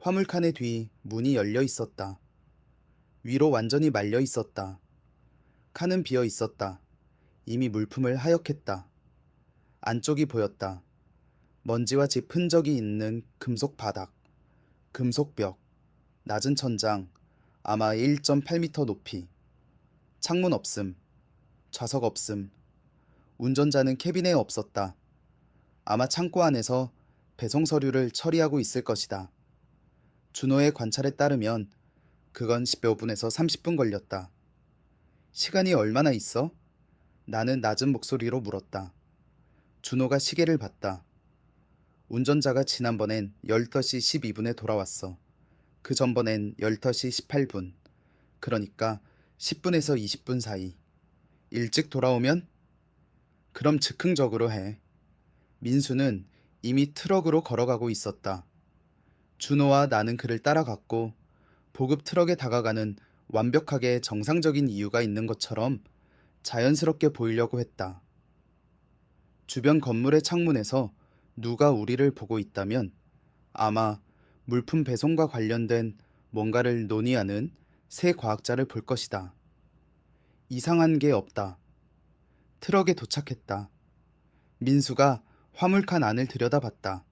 화물칸의 뒤 문이 열려 있었다. 위로 완전히 말려 있었다. 칸은 비어 있었다. 이미 물품을 하역했다. 안쪽이 보였다. 먼지와 집 흔적이 있는 금속 바닥, 금속 벽, 낮은 천장, 아마 1.8m 높이. 창문 없음, 좌석 없음. 운전자는 캐빈에 없었다. 아마 창고 안에서 배송 서류를 처리하고 있을 것이다. 준호의 관찰에 따르면 그건 10여 분에서 30분 걸렸다. 시간이 얼마나 있어? 나는 낮은 목소리로 물었다. 준호가 시계를 봤다. 운전자가 지난번엔 12시 12분에 돌아왔어. 그 전번엔 12시 18분. 그러니까 10분에서 20분 사이. 일찍 돌아오면? 그럼 즉흥적으로 해. 민수는 이미 트럭으로 걸어가고 있었다. 준호와 나는 그를 따라갔고 보급 트럭에 다가가는 완벽하게 정상적인 이유가 있는 것처럼 자연스럽게 보이려고 했다. 주변 건물의 창문에서 누가 우리를 보고 있다면 아마 물품 배송과 관련된 뭔가를 논의하는 새 과학자를 볼 것이다. 이상한 게 없다. 트럭에 도착했다. 민수가 화물칸 안을 들여다봤다.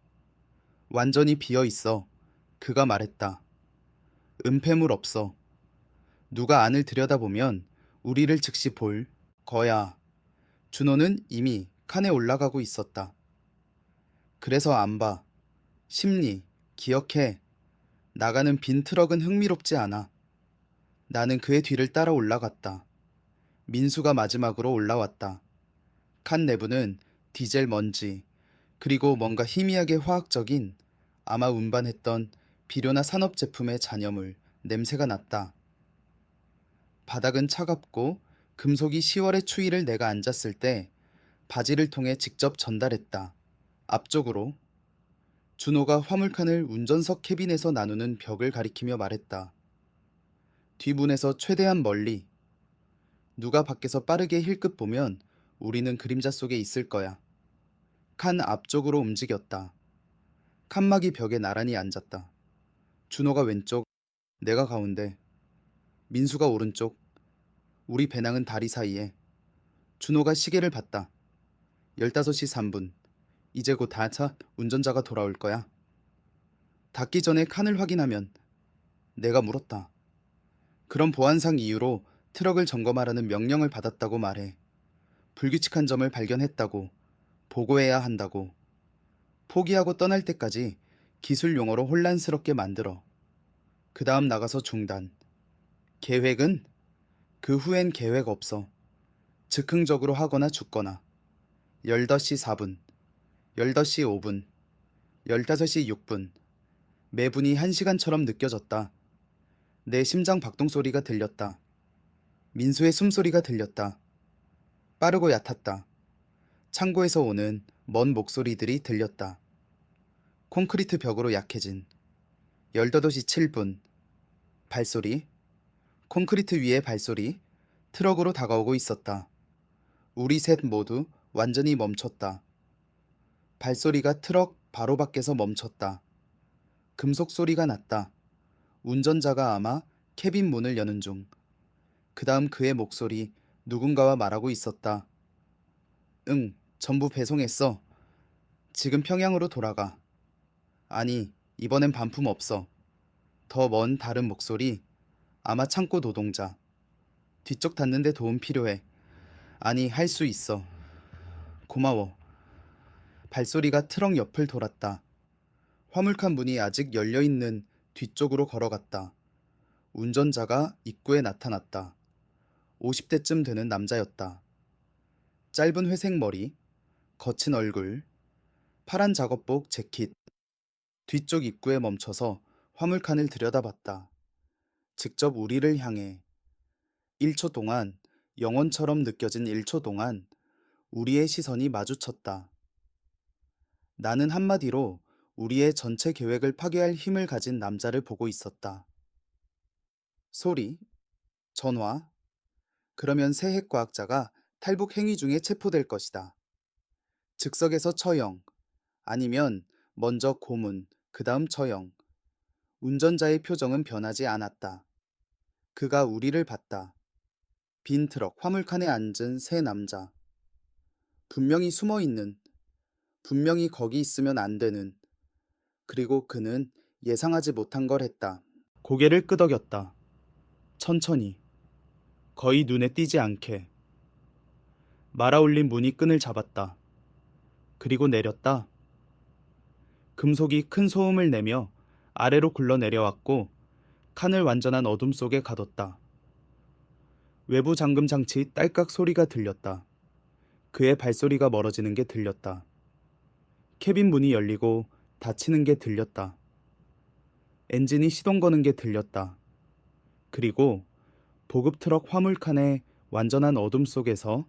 완전히 비어 있어. 그가 말했다. 은폐물 없어. 누가 안을 들여다보면 우리를 즉시 볼 거야. 준호는 이미 칸에 올라가고 있었다. 그래서 안 봐. 심리, 기억해. 나가는 빈 트럭은 흥미롭지 않아. 나는 그의 뒤를 따라 올라갔다. 민수가 마지막으로 올라왔다. 칸 내부는 디젤 먼지, 그리고 뭔가 희미하게 화학적인, 아마 운반했던 비료나 산업 제품의 잔여물, 냄새가 났다. 바닥은 차갑고 금속이 10월의 추위를 내가 앉았을 때 바지를 통해 직접 전달했다. 앞쪽으로. 준호가 화물칸을 운전석 캐빈에서 나누는 벽을 가리키며 말했다. 뒷문에서 최대한 멀리. 누가 밖에서 빠르게 힐끗 보면 우리는 그림자 속에 있을 거야. 칸 앞쪽으로 움직였다. 칸막이 벽에 나란히 앉았다. 준호가 왼쪽, 내가 가운데, 민수가 오른쪽, 우리 배낭은 다리 사이에. 준호가 시계를 봤다. 15시 3분. 이제 곧 다차 운전자가 돌아올 거야. 닿기 전에 칸을 확인하면. 내가 물었다. 그런 보안상 이유로 트럭을 점검하라는 명령을 받았다고 말해. 불규칙한 점을 발견했다고. 보고해야 한다고. 포기하고 떠날 때까지 기술 용어로 혼란스럽게 만들어. 그 다음 나가서 중단. 계획은? 그 후엔 계획 없어. 즉흥적으로 하거나 죽거나. 15시 4분, 15시 5분, 15시 6분. 매분이 1시간처럼 느껴졌다. 내 심장 박동 소리가 들렸다. 민수의 숨소리가 들렸다. 빠르고 얕았다. 창고에서 오는 먼 목소리들이 들렸다. 콘크리트 벽으로 약해진 18시 7분. 발소리. 콘크리트 위의 발소리. 트럭으로 다가오고 있었다. 우리 셋 모두 완전히 멈췄다. 발소리가 트럭 바로 밖에서 멈췄다. 금속 소리가 났다. 운전자가 아마 캐빈 문을 여는 중. 그 다음 그의 목소리, 누군가와 말하고 있었다. 응, 전부 배송했어. 지금 평양으로 돌아가. 아니, 이번엔 반품 없어. 더 먼 다른 목소리, 아마 창고 노동자. 뒤쪽 닫는데 도움 필요해. 아니, 할 수 있어. 고마워. 발소리가 트럭 옆을 돌았다. 화물칸 문이 아직 열려있는 뒤쪽으로 걸어갔다. 운전자가 입구에 나타났다. 50대쯤 되는 남자였다. 짧은 회색 머리, 거친 얼굴, 파란 작업복 재킷. 뒤쪽 입구에 멈춰서 화물칸을 들여다봤다. 직접 우리를 향해. 1초 동안, 영원처럼 느껴진 1초 동안 우리의 시선이 마주쳤다. 나는 한마디로 우리의 전체 계획을 파괴할 힘을 가진 남자를 보고 있었다. 소리, 전화. 그러면 새 핵과학자가 탈북 행위 중에 체포될 것이다. 즉석에서 처형, 아니면 먼저 고문, 그 다음 처형. 운전자의 표정은 변하지 않았다. 그가 우리를 봤다. 빈 트럭 화물칸에 앉은 세 남자. 분명히 숨어있는, 분명히 거기 있으면 안 되는. 그리고 그는 예상하지 못한 걸 했다. 고개를 끄덕였다. 천천히. 거의 눈에 띄지 않게. 말아올린 문이 끈을 잡았다. 그리고 내렸다. 금속이 큰 소음을 내며 아래로 굴러내려왔고 칸을 완전한 어둠 속에 가뒀다. 외부 잠금 장치 딸깍 소리가 들렸다. 그의 발소리가 멀어지는 게 들렸다. 캐빈 문이 열리고 닫히는 게 들렸다. 엔진이 시동 거는 게 들렸다. 그리고 보급 트럭 화물칸의 완전한 어둠 속에서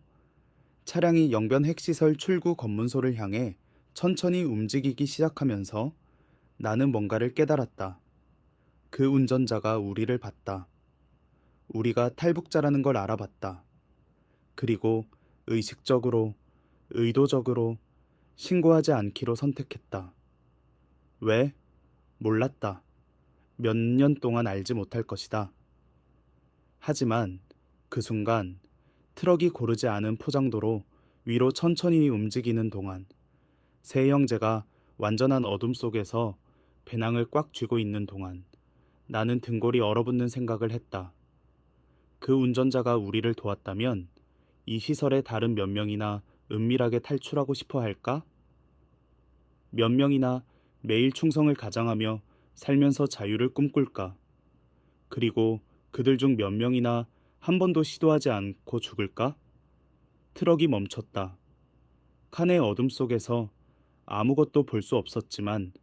차량이 영변 핵시설 출구 검문소를 향해 천천히 움직이기 시작하면서 나는 뭔가를 깨달았다. 그 운전자가 우리를 봤다. 우리가 탈북자라는 걸 알아봤다. 그리고 의식적으로, 의도적으로 신고하지 않기로 선택했다. 왜? 몰랐다. 몇 년 동안 알지 못할 것이다. 하지만 그 순간 트럭이 고르지 않은 포장도로 위로 천천히 움직이는 동안 세 형제가 완전한 어둠 속에서 배낭을 꽉 쥐고 있는 동안 나는 등골이 얼어붙는 생각을 했다. 그 운전자가 우리를 도왔다면 이 시설에 다른 몇 명이나 은밀하게 탈출하고 싶어 할까? 몇 명이나 매일 충성을 가장하며 살면서 자유를 꿈꿀까? 그리고 그들 중 몇 명이나 한 번도 시도하지 않고 죽을까? 트럭이 멈췄다. 칸의 어둠 속에서 아무것도 볼 수 없었지만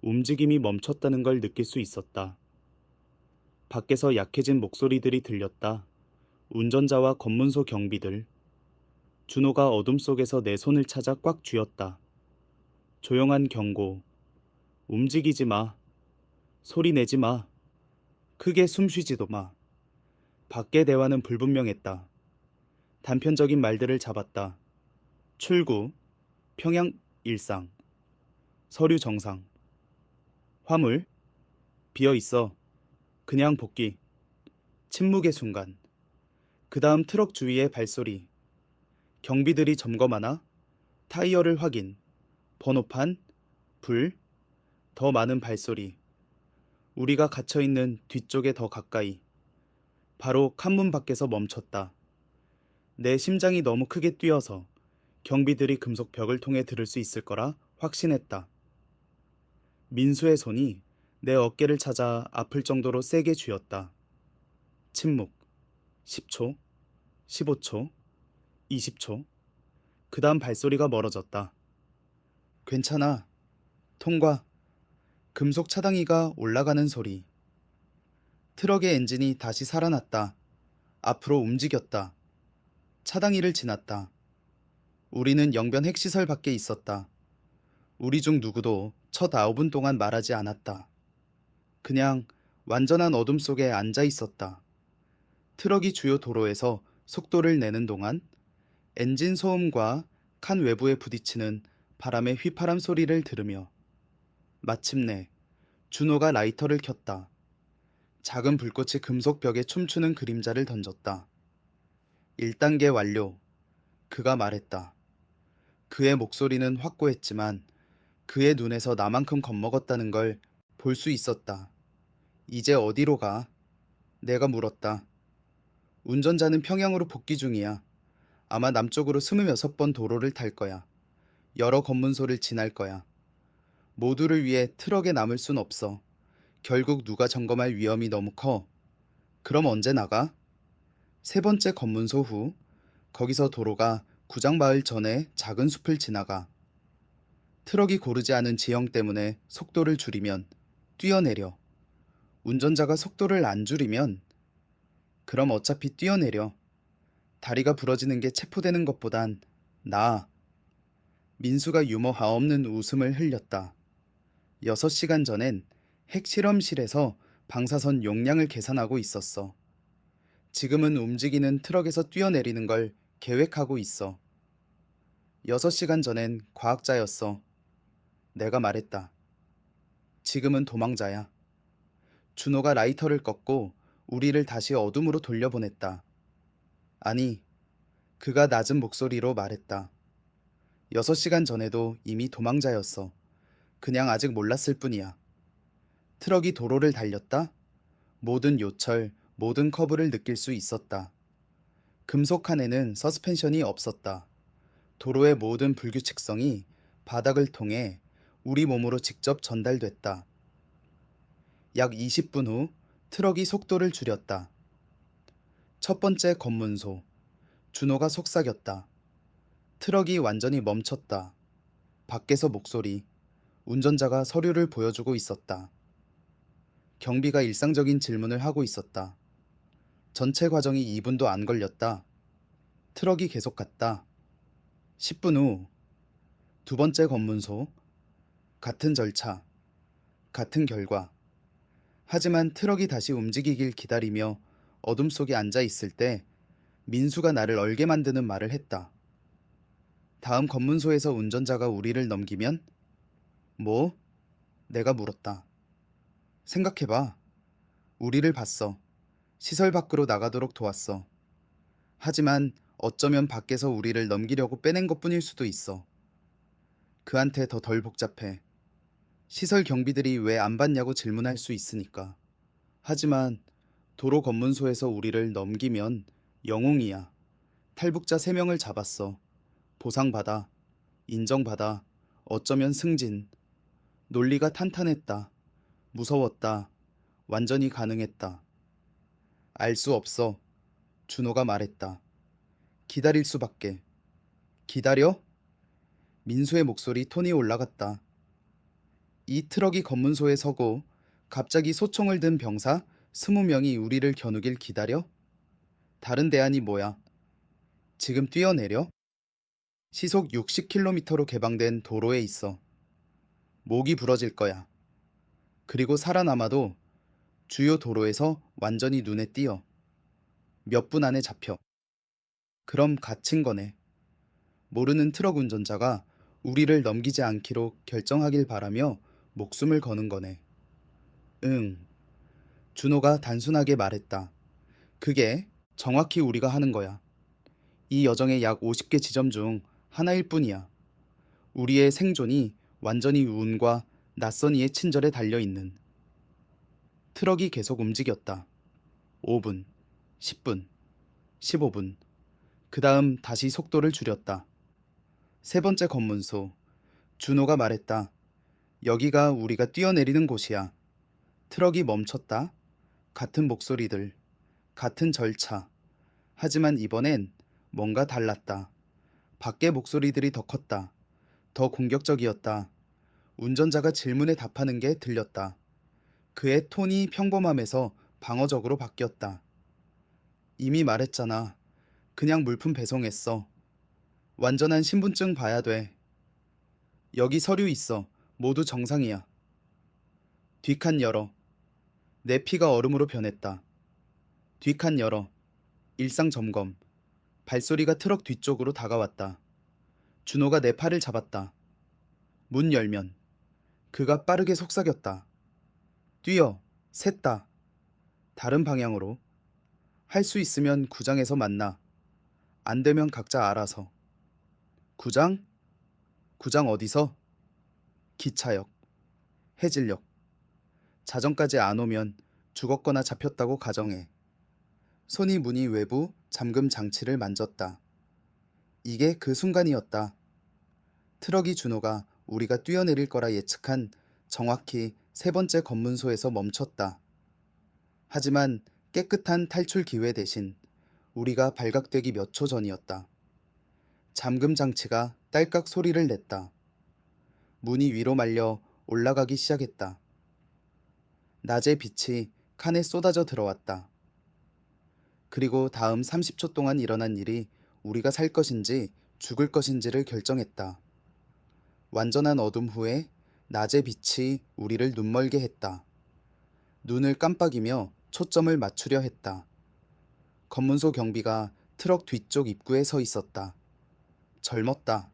움직임이 멈췄다는 걸 느낄 수 있었다. 밖에서 약해진 목소리들이 들렸다. 운전자와 검문소 경비들. 준호가 어둠 속에서 내 손을 찾아 꽉 쥐었다. 조용한 경고. 움직이지 마. 소리 내지 마. 크게 숨 쉬지도 마. 밖의 대화는 불분명했다. 단편적인 말들을 잡았다. 출구, 평양 일상, 서류 정상, 화물, 비어 있어. 그냥 복귀. 침묵의 순간. 그 다음 트럭 주위의 발소리. 경비들이 점검하나? 타이어를 확인. 번호판, 불, 더 많은 발소리. 우리가 갇혀있는 뒤쪽에 더 가까이. 바로 칸문 밖에서 멈췄다. 내 심장이 너무 크게 뛰어서 경비들이 금속 벽을 통해 들을 수 있을 거라 확신했다. 민수의 손이 내 어깨를 찾아 아플 정도로 세게 쥐었다. 침묵. 10초, 15초, 20초. 그 다음 발소리가 멀어졌다. 괜찮아. 통과. 금속 차당이가 올라가는 소리. 트럭의 엔진이 다시 살아났다. 앞으로 움직였다. 차당이를 지났다. 우리는 영변 핵시설 밖에 있었다. 우리 중 누구도 첫 9분 동안 말하지 않았다. 그냥 완전한 어둠 속에 앉아 있었다. 트럭이 주요 도로에서 속도를 내는 동안 엔진 소음과 칸 외부에 부딪히는 바람의 휘파람 소리를 들으며 마침내 준호가 라이터를 켰다. 작은 불꽃이 금속 벽에 춤추는 그림자를 던졌다. 1단계 완료. 그가 말했다. 그의 목소리는 확고했지만 그의 눈에서 나만큼 겁먹었다는 걸 볼 수 있었다. 이제 어디로 가? 내가 물었다. 운전자는 평양으로 복귀 중이야. 아마 남쪽으로 26번 도로를 탈 거야. 여러 검문소를 지날 거야. 모두를 위해 트럭에 남을 순 없어. 결국 누가 점검할 위험이 너무 커. 그럼 언제 나가? 세 번째 검문소 후, 거기서 도로가 구장마을 전에 작은 숲을 지나가. 트럭이 고르지 않은 지형 때문에 속도를 줄이면 뛰어내려. 운전자가 속도를 안 줄이면 그럼 어차피 뛰어내려. 다리가 부러지는 게 체포되는 것보단 나아. 민수가 유머하 없는 웃음을 흘렸다. 6시간 전엔 핵실험실에서 방사선 용량을 계산하고 있었어. 지금은 움직이는 트럭에서 뛰어내리는 걸 계획하고 있어. 6시간 전엔 과학자였어. 내가 말했다. 지금은 도망자야. 준호가 라이터를 껐고 우리를 다시 어둠으로 돌려보냈다. 아니, 그가 낮은 목소리로 말했다. 6시간 전에도 이미 도망자였어. 그냥 아직 몰랐을 뿐이야. 트럭이 도로를 달렸다. 모든 요철, 모든 커브를 느낄 수 있었다. 금속 칸에는 서스펜션이 없었다. 도로의 모든 불규칙성이 바닥을 통해 우리 몸으로 직접 전달됐다. 약 20분 후 트럭이 속도를 줄였다. 첫 번째 검문소. 준호가 속삭였다. 트럭이 완전히 멈췄다. 밖에서 목소리. 운전자가 서류를 보여주고 있었다. 경비가 일상적인 질문을 하고 있었다. 전체 과정이 2분도 안 걸렸다. 트럭이 계속 갔다. 10분 후, 두 번째 검문소. 같은 절차, 같은 결과. 하지만 트럭이 다시 움직이길 기다리며 어둠 속에 앉아 있을 때 민수가 나를 얼게 만드는 말을 했다. 다음 검문소에서 운전자가 우리를 넘기면? 뭐? 내가 물었다. 생각해봐. 우리를 봤어. 시설 밖으로 나가도록 도왔어. 하지만 어쩌면 밖에서 우리를 넘기려고 빼낸 것뿐일 수도 있어. 그한테 더 덜 복잡해. 시설 경비들이 왜 안 봤냐고 질문할 수 있으니까. 하지만 도로 검문소에서 우리를 넘기면 영웅이야. 탈북자 3명을 잡았어. 보상받아. 인정받아. 어쩌면 승진. 논리가 탄탄했다. 무서웠다. 완전히 가능했다. 알 수 없어. 준호가 말했다. 기다릴 수밖에. 기다려? 민수의 목소리 톤이 올라갔다. 이 트럭이 검문소에 서고 갑자기 소총을 든 병사 20명이 우리를 겨누길 기다려? 다른 대안이 뭐야? 지금 뛰어내려? 시속 60km로 개방된 도로에 있어. 목이 부러질 거야. 그리고 살아남아도 주요 도로에서 완전히 눈에 띄어. 몇 분 안에 잡혀. 그럼 갇힌 거네. 모르는 트럭 운전자가 우리를 넘기지 않기로 결정하길 바라며 목숨을 거는 거네. 응. 준호가 단순하게 말했다. 그게 정확히 우리가 하는 거야. 이 여정의 약 50개 지점 중 하나일 뿐이야. 우리의 생존이 완전히 운과 낯선 이의 친절에 달려있는. 트럭이 계속 움직였다. 5분, 10분, 15분. 그 다음 다시 속도를 줄였다. 세 번째 검문소. 준호가 말했다. 여기가 우리가 뛰어내리는 곳이야. 트럭이 멈췄다. 같은 목소리들, 같은 절차. 하지만 이번엔 뭔가 달랐다. 밖의 목소리들이 더 컸다. 더 공격적이었다. 운전자가 질문에 답하는 게 들렸다. 그의 톤이 평범함에서 방어적으로 바뀌었다. 이미 말했잖아. 그냥 물품 배송했어. 완전한 신분증 봐야 돼. 여기 서류 있어. 모두 정상이야. 뒷칸 열어. 내 피가 얼음으로 변했다. 뒷칸 열어. 일상 점검. 발소리가 트럭 뒤쪽으로 다가왔다. 준호가 내 팔을 잡았다. 문 열면. 그가 빠르게 속삭였다. 뛰어. 샜다. 다른 방향으로. 할 수 있으면 구장에서 만나. 안 되면 각자 알아서. 구장? 구장 어디서? 기차역. 해질녘. 자정까지 안 오면 죽었거나 잡혔다고 가정해. 손이 문이 외부 잠금 장치를 만졌다. 이게 그 순간이었다. 트럭이 준호가 우리가 뛰어내릴 거라 예측한 정확히 세 번째 검문소에서 멈췄다. 하지만 깨끗한 탈출 기회 대신 우리가 발각되기 몇 초 전이었다. 잠금 장치가 딸깍 소리를 냈다. 문이 위로 말려 올라가기 시작했다. 낮의 빛이 칸에 쏟아져 들어왔다. 그리고 다음 30초 동안 일어난 일이 우리가 살 것인지 죽을 것인지를 결정했다. 완전한 어둠 후에 낮의 빛이 우리를 눈멀게 했다. 눈을 깜빡이며 초점을 맞추려 했다. 검문소 경비가 트럭 뒤쪽 입구에 서 있었다. 젊었다.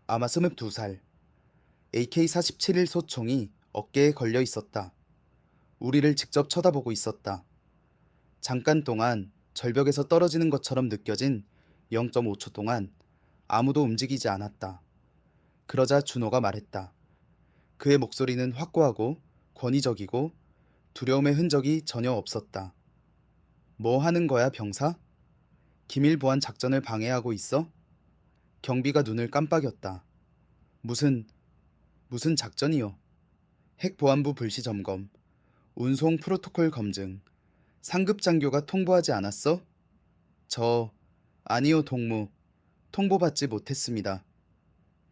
아마 22살. AK-47일 소총이 어깨에 걸려 있었다. 우리를 직접 쳐다보고 있었다. 잠깐 동안 절벽에서 떨어지는 것처럼 느껴진 0.5초 동안 아무도 움직이지 않았다. 그러자 준호가 말했다. 그의 목소리는 확고하고 권위적이고 두려움의 흔적이 전혀 없었다. 뭐 하는 거야, 병사? 기밀 보안 작전을 방해하고 있어? 경비가 눈을 깜빡였다. 무슨 작전이요? 핵보안부 불시 점검, 운송 프로토콜 검증, 상급 장교가 통보하지 않았어? 아니요, 동무. 통보받지 못했습니다.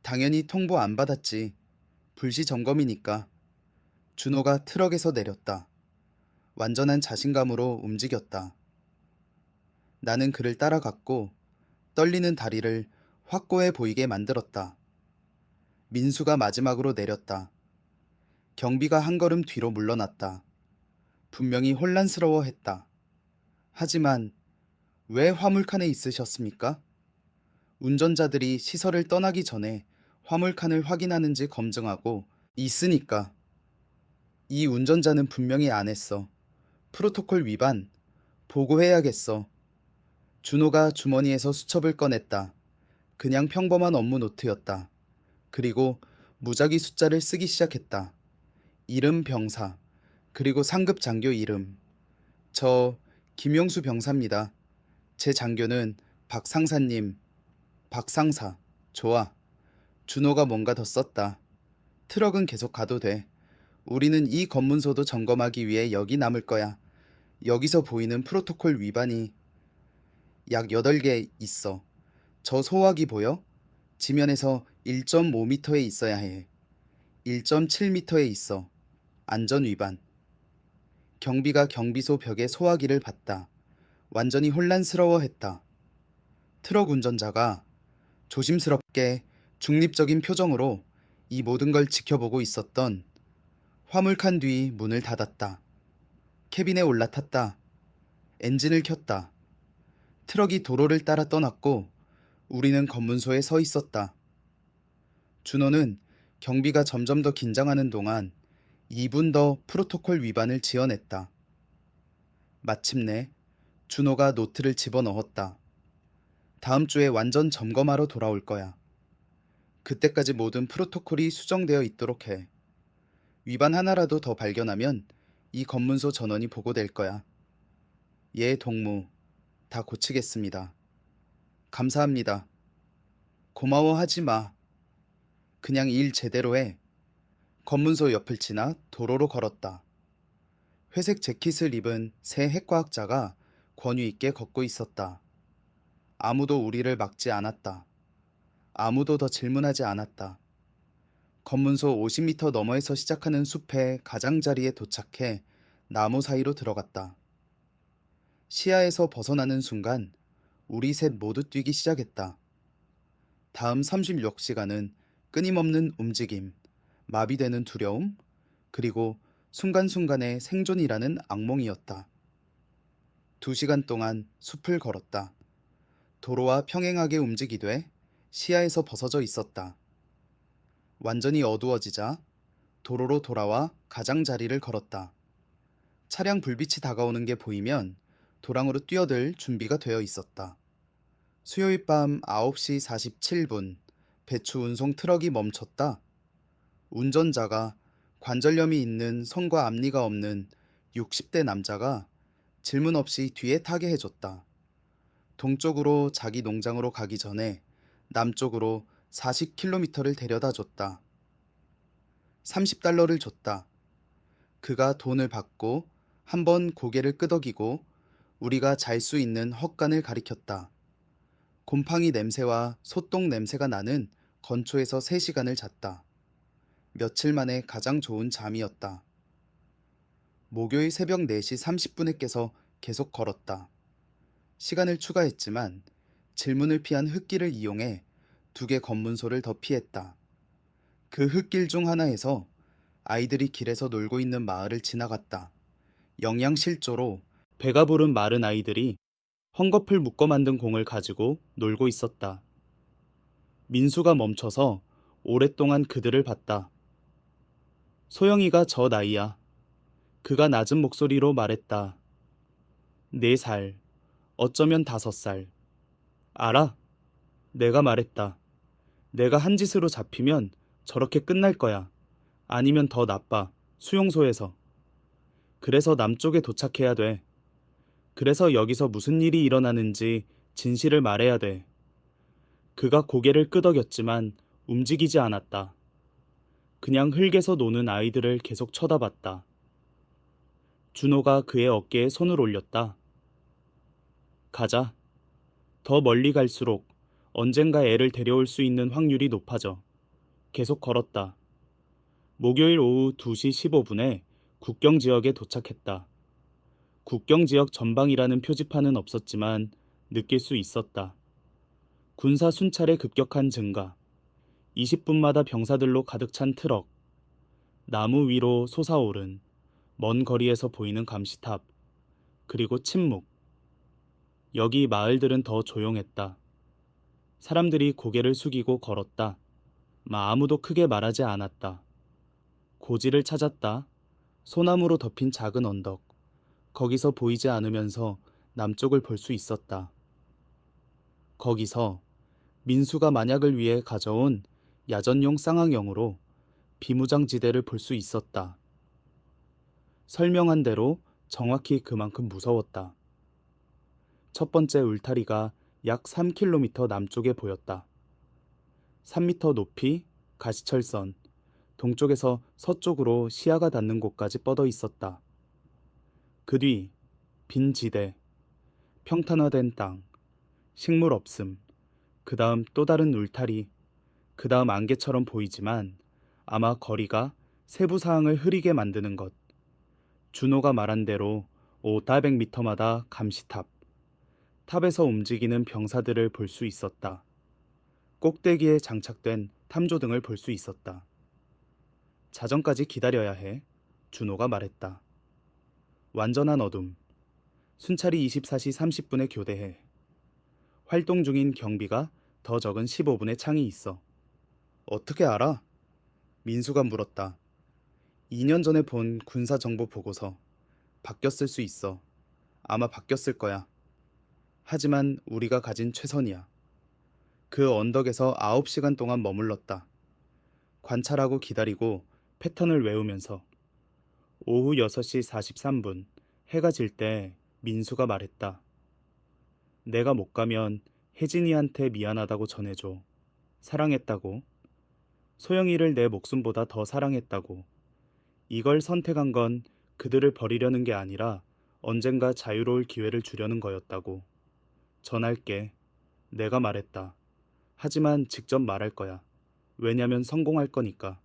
당연히 통보 안 받았지. 불시 점검이니까. 준호가 트럭에서 내렸다. 완전한 자신감으로 움직였다. 나는 그를 따라갔고 떨리는 다리를 확고해 보이게 만들었다. 민수가 마지막으로 내렸다. 경비가 한 걸음 뒤로 물러났다. 분명히 혼란스러워했다. 하지만 왜 화물칸에 있으셨습니까? 운전자들이 시설을 떠나기 전에 화물칸을 확인하는지 검증하고 있으니까. 이 운전자는 분명히 안 했어. 프로토콜 위반. 보고해야겠어. 준호가 주머니에서 수첩을 꺼냈다. 그냥 평범한 업무 노트였다. 그리고 무작위 숫자를 쓰기 시작했다. 이름 병사. 그리고 상급 장교 이름. 저 김용수 병사입니다. 제 장교는 박상사님. 박상사. 좋아. 준호가 뭔가 더 썼다. 트럭은 계속 가도 돼. 우리는 이 검문소도 점검하기 위해 여기 남을 거야. 여기서 보이는 프로토콜 위반이 약 8개 있어. 저 소화기 보여? 지면에서 1.5m에 있어야 해. 1.7m에 있어. 안전 위반. 경비가 경비소 벽에 소화기를 봤다. 완전히 혼란스러워했다. 트럭 운전자가 조심스럽게 중립적인 표정으로 이 모든 걸 지켜보고 있었던 화물칸 뒤 문을 닫았다. 캐빈에 올라탔다. 엔진을 켰다. 트럭이 도로를 따라 떠났고 우리는 검문소에 서 있었다. 준호는 경비가 점점 더 긴장하는 동안 2분 더 프로토콜 위반을 지어냈다. 마침내 준호가 노트를 집어넣었다. 다음 주에 완전 점검하러 돌아올 거야. 그때까지 모든 프로토콜이 수정되어 있도록 해. 위반 하나라도 더 발견하면 이 검문소 전원이 보고될 거야. 예, 동무. 다 고치겠습니다. 감사합니다. 고마워하지 마. 그냥 일 제대로 해. 검문소 옆을 지나 도로로 걸었다. 회색 재킷을 입은 새 핵과학자가 권위 있게 걷고 있었다. 아무도 우리를 막지 않았다. 아무도 더 질문하지 않았다. 검문소 50m 너머에서 시작하는 숲의 가장자리에 도착해 나무 사이로 들어갔다. 시야에서 벗어나는 순간 우리 셋 모두 뛰기 시작했다. 다음 36시간은 끊임없는 움직임, 마비되는 두려움, 그리고 순간순간의 생존이라는 악몽이었다. 2시간 동안 숲을 걸었다. 도로와 평행하게 움직이되 시야에서 벗어져 있었다. 완전히 어두워지자 도로로 돌아와 가장자리를 걸었다. 차량 불빛이 다가오는 게 보이면 도랑으로 뛰어들 준비가 되어 있었다. 수요일 밤 9시 47분 배추 운송 트럭이 멈췄다. 운전자가 관절염이 있는 손과 앞니가 없는 60대 남자가 질문 없이 뒤에 타게 해줬다. 동쪽으로 자기 농장으로 가기 전에 남쪽으로 40km를 데려다 줬다. 30달러를 줬다. 그가 돈을 받고 한번 고개를 끄덕이고 우리가 잘 수 있는 헛간을 가리켰다. 곰팡이 냄새와 소똥 냄새가 나는 건초에서 3시간을 잤다. 며칠 만에 가장 좋은 잠이었다. 목요일 새벽 4시 30분에 깨서 계속 걸었다. 시간을 추가했지만 질문을 피한 흙길을 이용해 2개 검문소를 더 피했다. 그 흙길 중 하나에서 아이들이 길에서 놀고 있는 마을을 지나갔다. 영양실조로 배가 부른 마른 아이들이 헝겊을 묶어 만든 공을 가지고 놀고 있었다. 민수가 멈춰서 오랫동안 그들을 봤다. 소영이가 저 나이야. 그가 낮은 목소리로 말했다. 4살, 어쩌면 5살. 알아? 내가 말했다. 내가 한 짓으로 잡히면 저렇게 끝날 거야. 아니면 더 나빠. 수용소에서. 그래서 남쪽에 도착해야 돼. 그래서 여기서 무슨 일이 일어나는지 진실을 말해야 돼. 그가 고개를 끄덕였지만 움직이지 않았다. 그냥 흙에서 노는 아이들을 계속 쳐다봤다. 준호가 그의 어깨에 손을 올렸다. 가자. 더 멀리 갈수록 언젠가 애를 데려올 수 있는 확률이 높아져. 계속 걸었다. 목요일 오후 2시 15분에 국경지역에 도착했다. 국경지역 전방이라는 표지판은 없었지만 느낄 수 있었다. 군사 순찰의 급격한 증가, 20분마다 병사들로 가득 찬 트럭, 나무 위로 솟아오른 먼 거리에서 보이는 감시탑, 그리고 침묵. 여기 마을들은 더 조용했다. 사람들이 고개를 숙이고 걸었다. 아무도 크게 말하지 않았다. 고지를 찾았다. 소나무로 덮인 작은 언덕. 거기서 보이지 않으면서 남쪽을 볼 수 있었다. 거기서 민수가 만약을 위해 가져온 야전용 쌍앙영으로 비무장지대를 볼 수 있었다. 설명한 대로 정확히 그만큼 무서웠다. 첫 번째 울타리가 약 3km 남쪽에 보였다. 3m 높이, 가시철선, 동쪽에서 서쪽으로 시야가 닿는 곳까지 뻗어 있었다. 그 뒤, 빈 지대, 평탄화된 땅, 식물 없음, 그 다음 또 다른 울타리, 그 다음 안개처럼 보이지만 아마 거리가 세부 사항을 흐리게 만드는 것. 준호가 말한 대로 500m마다 감시탑, 탑에서 움직이는 병사들을 볼 수 있었다. 꼭대기에 장착된 탐조등을 볼 수 있었다. 자정까지 기다려야 해. 준호가 말했다. 완전한 어둠. 순찰이 24시 30분에 교대해. 활동 중인 경비가 더 적은 15분의 창이 있어. 어떻게 알아? 민수가 물었다. 2년 전에 본 군사정보 보고서. 바뀌었을 수 있어. 아마 바뀌었을 거야. 하지만 우리가 가진 최선이야. 그 언덕에서 9시간 동안 머물렀다. 관찰하고 기다리고 패턴을 외우면서. 오후 6시 43분 해가 질 때 민수가 말했다. 내가 못 가면 혜진이한테 미안하다고 전해줘. 사랑했다고. 소영이를 내 목숨보다 더 사랑했다고. 이걸 선택한 건 그들을 버리려는 게 아니라 언젠가 자유로울 기회를 주려는 거였다고. 전할게. 내가 말했다. 하지만 직접 말할 거야. 왜냐면 성공할 거니까.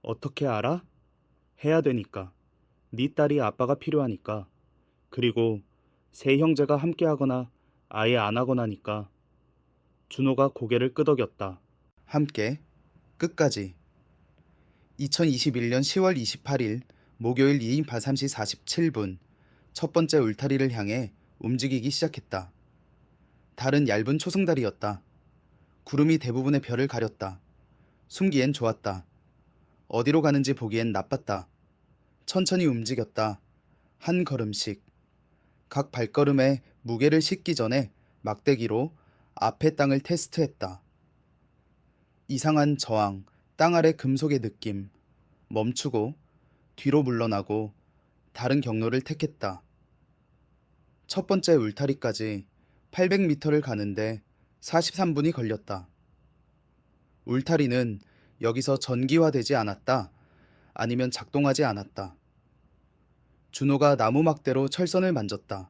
어떻게 알아? 해야 되니까. 네 딸이 아빠가 필요하니까. 그리고 세 형제가 함께 하거나 아예 안 하거나니까. 준호가 고개를 끄덕였다. 함께. 끝까지. 2021년 10월 28일 목요일 2인 밤 3시 47분 첫 번째 울타리를 향해 움직이기 시작했다. 달은 얇은 초승달이었다. 구름이 대부분의 별을 가렸다. 숨기엔 좋았다. 어디로 가는지 보기엔 나빴다. 천천히 움직였다. 한 걸음씩. 각 발걸음에 무게를 싣기 전에 막대기로 앞의 땅을 테스트했다. 이상한 저항, 땅 아래 금속의 느낌. 멈추고 뒤로 물러나고 다른 경로를 택했다. 첫 번째 울타리까지 800m를 가는데 43분이 걸렸다. 울타리는 여기서 전기화되지 않았다. 아니면 작동하지 않았다. 준호가 나무 막대로 철선을 만졌다.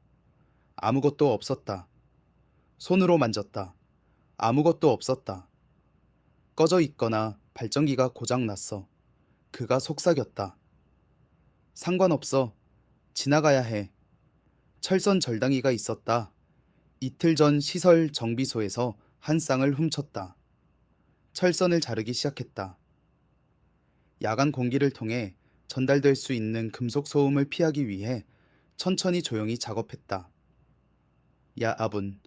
아무것도 없었다. 손으로 만졌다. 아무것도 없었다. 꺼져 있거나 발전기가 고장났어. 그가 속삭였다. 상관없어. 지나가야 해. 철선 절단기가 있었다. 이틀 전 시설 정비소에서 한 쌍을 훔쳤다. 철선을 자르기 시작했다. 야간 공기를 통해 전달될 수 있는 금속 소음을 피하기 위해 천천히 조용히 작업했다. 야분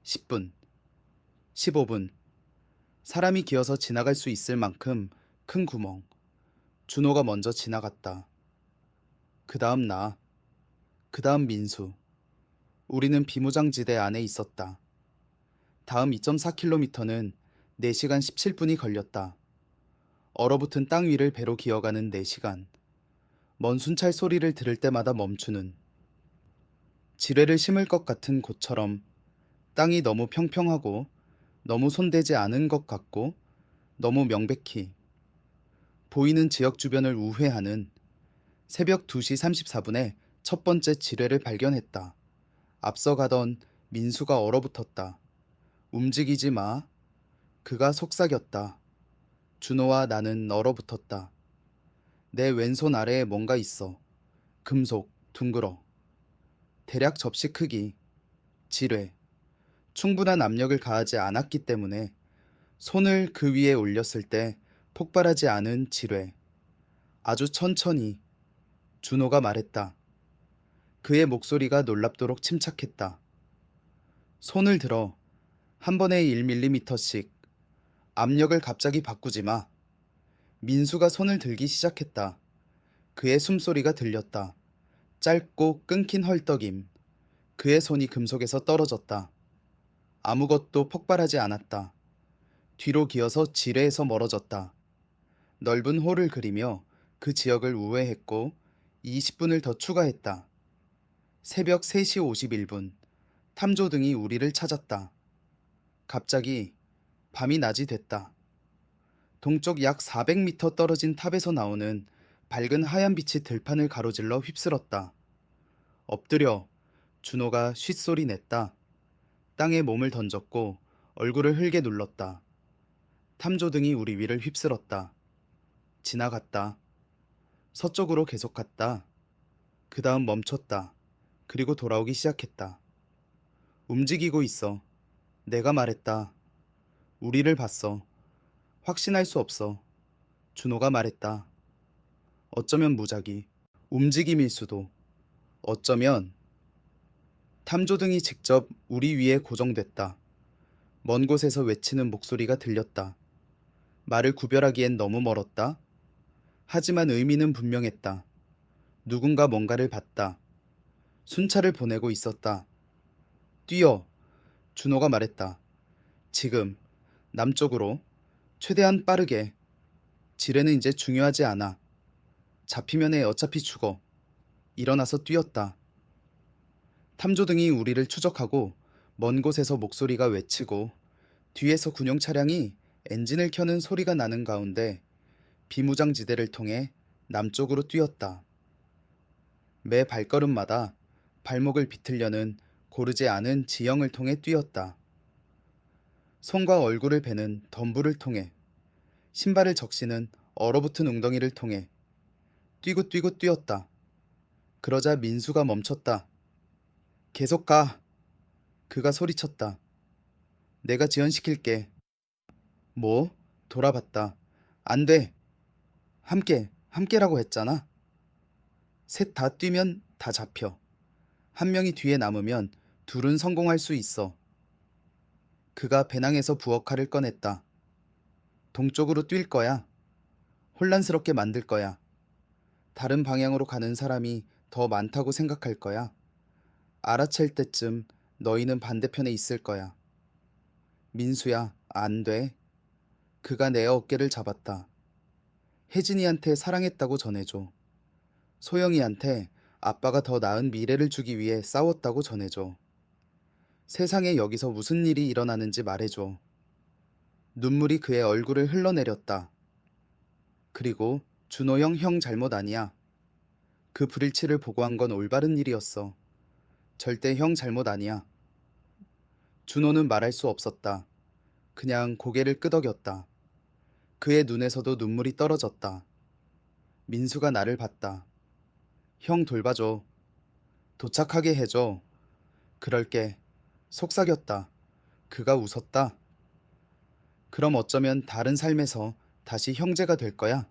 10분, 15분. 사람이 기어서 지나갈 수 있을 만큼 큰 구멍. 준호가 먼저 지나갔다. 그 다음 나. 그 다음 민수. 우리는 비무장지대 안에 있었다. 다음 2.4km는 4시간 17분이 걸렸다. 얼어붙은 땅 위를 배로 기어가는 4시간. 먼 순찰 소리를 들을 때마다 멈추는. 지뢰를 심을 것 같은 곳처럼 땅이 너무 평평하고 너무 손대지 않은 것 같고 너무 명백히 보이는 지역 주변을 우회하는. 새벽 2시 34분에 첫 번째 지뢰를 발견했다. 앞서가던 민수가 얼어붙었다. 움직이지 마. 그가 속삭였다. 준호와 나는 얼어붙었다. 내 왼손 아래에 뭔가 있어. 금속, 둥글어. 대략 접시 크기. 지뢰. 충분한 압력을 가하지 않았기 때문에 손을 그 위에 올렸을 때 폭발하지 않은 지뢰. 아주 천천히. 준호가 말했다. 그의 목소리가 놀랍도록 침착했다. 손을 들어. 한 번에 1mm씩. 압력을 갑자기 바꾸지 마. 민수가 손을 들기 시작했다. 그의 숨소리가 들렸다. 짧고 끊긴 헐떡임. 그의 손이 금속에서 떨어졌다. 아무것도 폭발하지 않았다. 뒤로 기어서 지뢰에서 멀어졌다. 넓은 홀을 그리며 그 지역을 우회했고 20분을 더 추가했다. 새벽 3시 51분. 탐조등이 우리를 찾았다. 갑자기 밤이 낮이 됐다. 동쪽 약 400m 떨어진 탑에서 나오는 밝은 하얀 빛이 들판을 가로질러 휩쓸었다. 엎드려. 준호가 쉿소리 냈다. 땅에 몸을 던졌고 얼굴을 흘게 눌렀다. 탐조등이 우리 위를 휩쓸었다. 지나갔다. 서쪽으로 계속 갔다. 그 다음 멈췄다. 그리고 돌아오기 시작했다. 움직이고 있어. 내가 말했다. 우리를 봤어. 확신할 수 없어. 준호가 말했다. 어쩌면 무작위. 움직임일 수도. 어쩌면 탐조등이 직접 우리 위에 고정됐다. 먼 곳에서 외치는 목소리가 들렸다. 말을 구별하기엔 너무 멀었다. 하지만 의미는 분명했다. 누군가 뭔가를 봤다. 순찰을 보내고 있었다. 뛰어! 준호가 말했다. 지금, 남쪽으로, 최대한 빠르게. 지뢰는 이제 중요하지 않아. 잡히면 해 어차피 죽어. 일어나서 뛰었다. 탐조등이 우리를 추적하고 먼 곳에서 목소리가 외치고 뒤에서 군용 차량이 엔진을 켜는 소리가 나는 가운데 비무장지대를 통해 남쪽으로 뛰었다. 매 발걸음마다 발목을 비틀려는 고르지 않은 지형을 통해 뛰었다. 손과 얼굴을 베는 덤불을 통해 신발을 적시는 얼어붙은 웅덩이를 통해 뛰고 뛰고 뛰었다. 그러자 민수가 멈췄다. 계속 가. 그가 소리쳤다. 내가 지연시킬게. 뭐? 돌아봤다. 안 돼. 함께라고 했잖아. 셋 다 뛰면 다 잡혀. 한 명이 뒤에 남으면 둘은 성공할 수 있어. 그가 배낭에서 부엌칼을 꺼냈다. 동쪽으로 뛸 거야. 혼란스럽게 만들 거야. 다른 방향으로 가는 사람이 더 많다고 생각할 거야. 알아챌 때쯤 너희는 반대편에 있을 거야. 민수야, 안 돼. 그가 내 어깨를 잡았다. 혜진이한테 사랑했다고 전해줘. 소영이한테 아빠가 더 나은 미래를 주기 위해 싸웠다고 전해줘. 세상에 여기서 무슨 일이 일어나는지 말해줘. 눈물이 그의 얼굴을 흘러내렸다. 그리고 준호 형 잘못 아니야. 그 불일치를 보고한 건 올바른 일이었어. 절대 형 잘못 아니야. 준호는 말할 수 없었다. 그냥 고개를 끄덕였다. 그의 눈에서도 눈물이 떨어졌다. 민수가 나를 봤다. 형 돌봐줘. 도착하게 해줘. 그럴게. 속삭였다. 그가 웃었다. 그럼 어쩌면 다른 삶에서 다시 형제가 될 거야.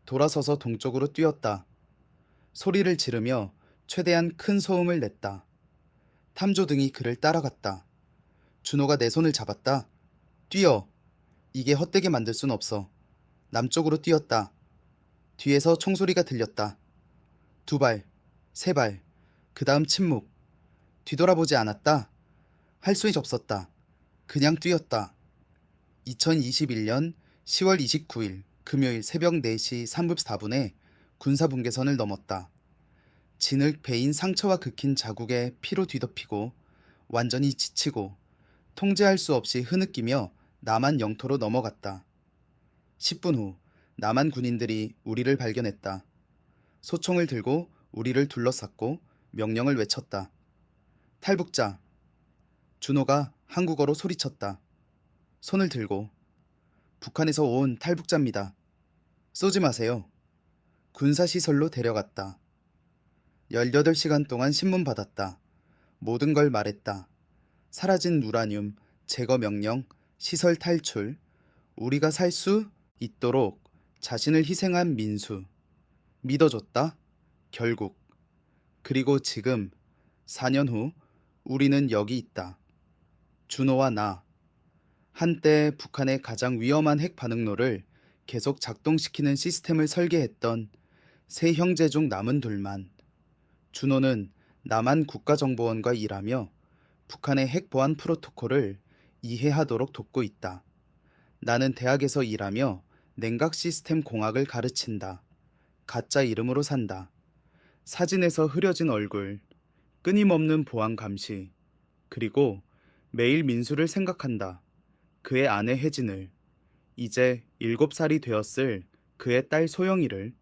돌아서서 동쪽으로 뛰었다. 소리를 지르며 최대한 큰 소음을 냈다. 탐조등이 그를 따라갔다. 준호가 내 손을 잡았다. 뛰어. 이게 헛되게 만들 순 없어. 남쪽으로 뛰었다. 뒤에서 총소리가 들렸다. 두 발, 세 발, 그 다음 침묵. 뒤돌아보지 않았다. 할 수 없었다. 그냥 뛰었다. 2021년 10월 29일 금요일 새벽 4시 3분 4분에 군사분계선을 넘었다. 진흙 베인 상처와 긁힌 자국에 피로 뒤덮이고 완전히 지치고 통제할 수 없이 흐느끼며 남한 영토로 넘어갔다. 10분 후 남한 군인들이 우리를 발견했다. 소총을 들고 우리를 둘러쌌고 명령을 외쳤다. 탈북자. 준호가 한국어로 소리쳤다. 손을 들고. 북한에서 온 탈북자입니다. 쏘지 마세요. 군사시설로 데려갔다. 18시간 동안 신문 받았다. 모든 걸 말했다. 사라진 우라늄, 제거 명령, 시설 탈출, 우리가 살 수 있도록 자신을 희생한 민수. 믿어줬다. 결국. 그리고 지금 4년 후 우리는 여기 있다. 준호와 나. 한때 북한의 가장 위험한 핵 반응로를 계속 작동시키는 시스템을 설계했던 세 형제 중 남은 둘만. 준호는 남한 국가정보원과 일하며 북한의 핵 보안 프로토콜을 이해하도록 돕고 있다. 나는 대학에서 일하며 냉각 시스템 공학을 가르친다. 가짜 이름으로 산다. 사진에서 흐려진 얼굴, 끊임없는 보안 감시, 그리고 매일 민수를 생각한다. 그의 아내 혜진을, 이제 7살이 되었을 그의 딸 소영이를,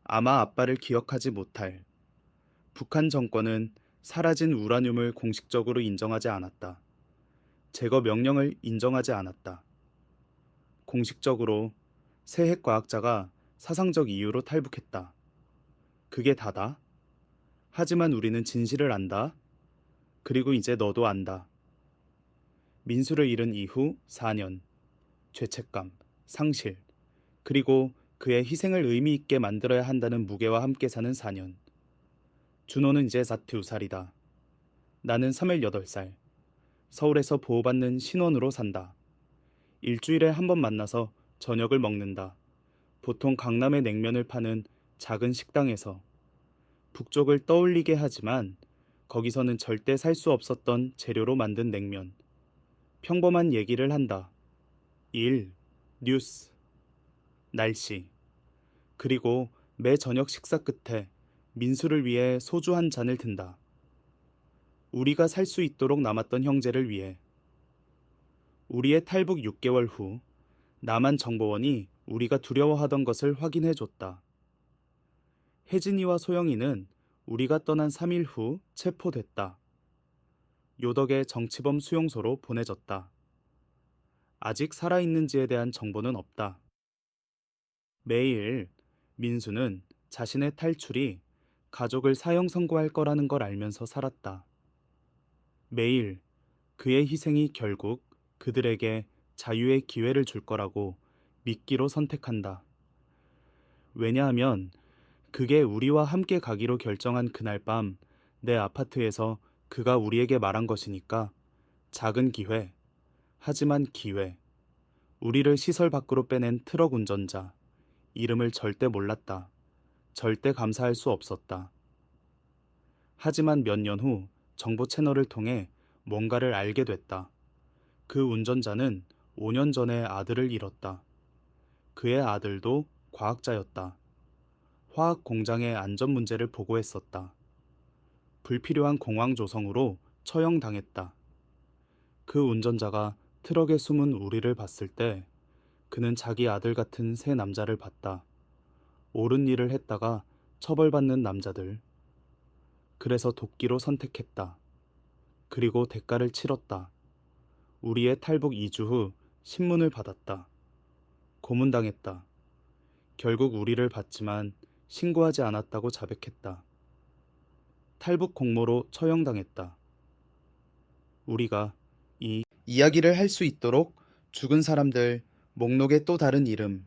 아마 아빠를 기억하지 못할. 북한 정권은 사라진 우라늄을 공식적으로 인정하지 않았다. 제거 명령을 인정하지 않았다. 공식적으로 새 핵과학자가 사상적 이유로 탈북했다. 그게 다다. 하지만 우리는 진실을 안다. 그리고 이제 너도 안다. 민수를 잃은 이후 4년. 죄책감, 상실, 그리고 그의 희생을 의미 있게 만들어야 한다는 무게와 함께 사는 4년. 준호는 이제 42살이다. 나는 38살. 서울에서 보호받는 신혼으로 산다. 일주일에 한 번 만나서 저녁을 먹는다. 보통 강남의 냉면을 파는 작은 식당에서. 북쪽을 떠올리게 하지만 거기서는 절대 살 수 없었던 재료로 만든 냉면. 평범한 얘기를 한다. 일, 뉴스, 날씨. 그리고 매 저녁 식사 끝에 민수를 위해 소주 한 잔을 든다. 우리가 살 수 있도록 남았던 형제를 위해. 우리의 탈북 6개월 후 남한 정보원이 우리가 두려워하던 것을 확인해 줬다. 혜진이와 소영이는 우리가 떠난 3일 후 체포됐다. 요덕의 정치범 수용소로 보내졌다. 아직 살아있는지에 대한 정보는 없다. 매일 민수는 자신의 탈출이 가족을 사형 선고할 거라는 걸 알면서 살았다. 매일 그의 희생이 결국 그들에게 자유의 기회를 줄 거라고 믿기로 선택한다. 왜냐하면 그게 우리와 함께 가기로 결정한 그날 밤 내 아파트에서 그가 우리에게 말한 것이니까. 작은 기회, 하지만 기회. 우리를 시설 밖으로 빼낸 트럭 운전자. 이름을 절대 몰랐다. 절대 감사할 수 없었다. 하지만 몇 년 후 정보 채널을 통해 뭔가를 알게 됐다. 그 운전자는 5년 전에 아들을 잃었다. 그의 아들도 과학자였다. 화학 공장의 안전 문제를 보고했었다. 불필요한 공황 조성으로 처형당했다. 그 운전자가 트럭에 숨은 우리를 봤을 때 그는 자기 아들 같은 새 남자를 봤다. 옳은 일을 했다가 처벌받는 남자들. 그래서 돕기로 선택했다. 그리고 대가를 치렀다. 우리의 탈북 2주 후 신문을 받았다. 고문당했다. 결국 우리를 봤지만 신고하지 않았다고 자백했다. 탈북 공모로 처형당했다. 우리가 이 이야기를 할 수 있도록 죽은 사람들 목록의 또 다른 이름.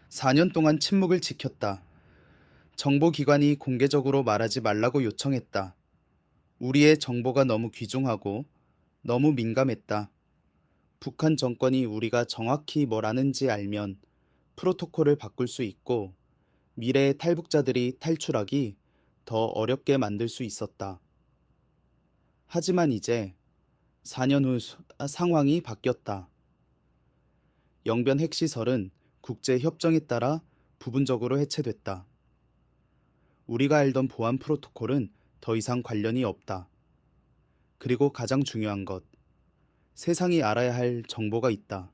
4년 동안 침묵을 지켰다. 정보기관이 공개적으로 말하지 말라고 요청했다. 우리의 정보가 너무 귀중하고 너무 민감했다. 북한 정권이 우리가 정확히 뭘 아는지 알면 프로토콜을 바꿀 수 있고 미래의 탈북자들이 탈출하기 더 어렵게 만들 수 있었다. 하지만 이제 4년 후 상황이 바뀌었다. 영변 핵시설은 국제협정에 따라 부분적으로 해체됐다. 우리가 알던 보안 프로토콜은 더 이상 관련이 없다. 그리고 가장 중요한 것, 세상이 알아야 할 정보가 있다.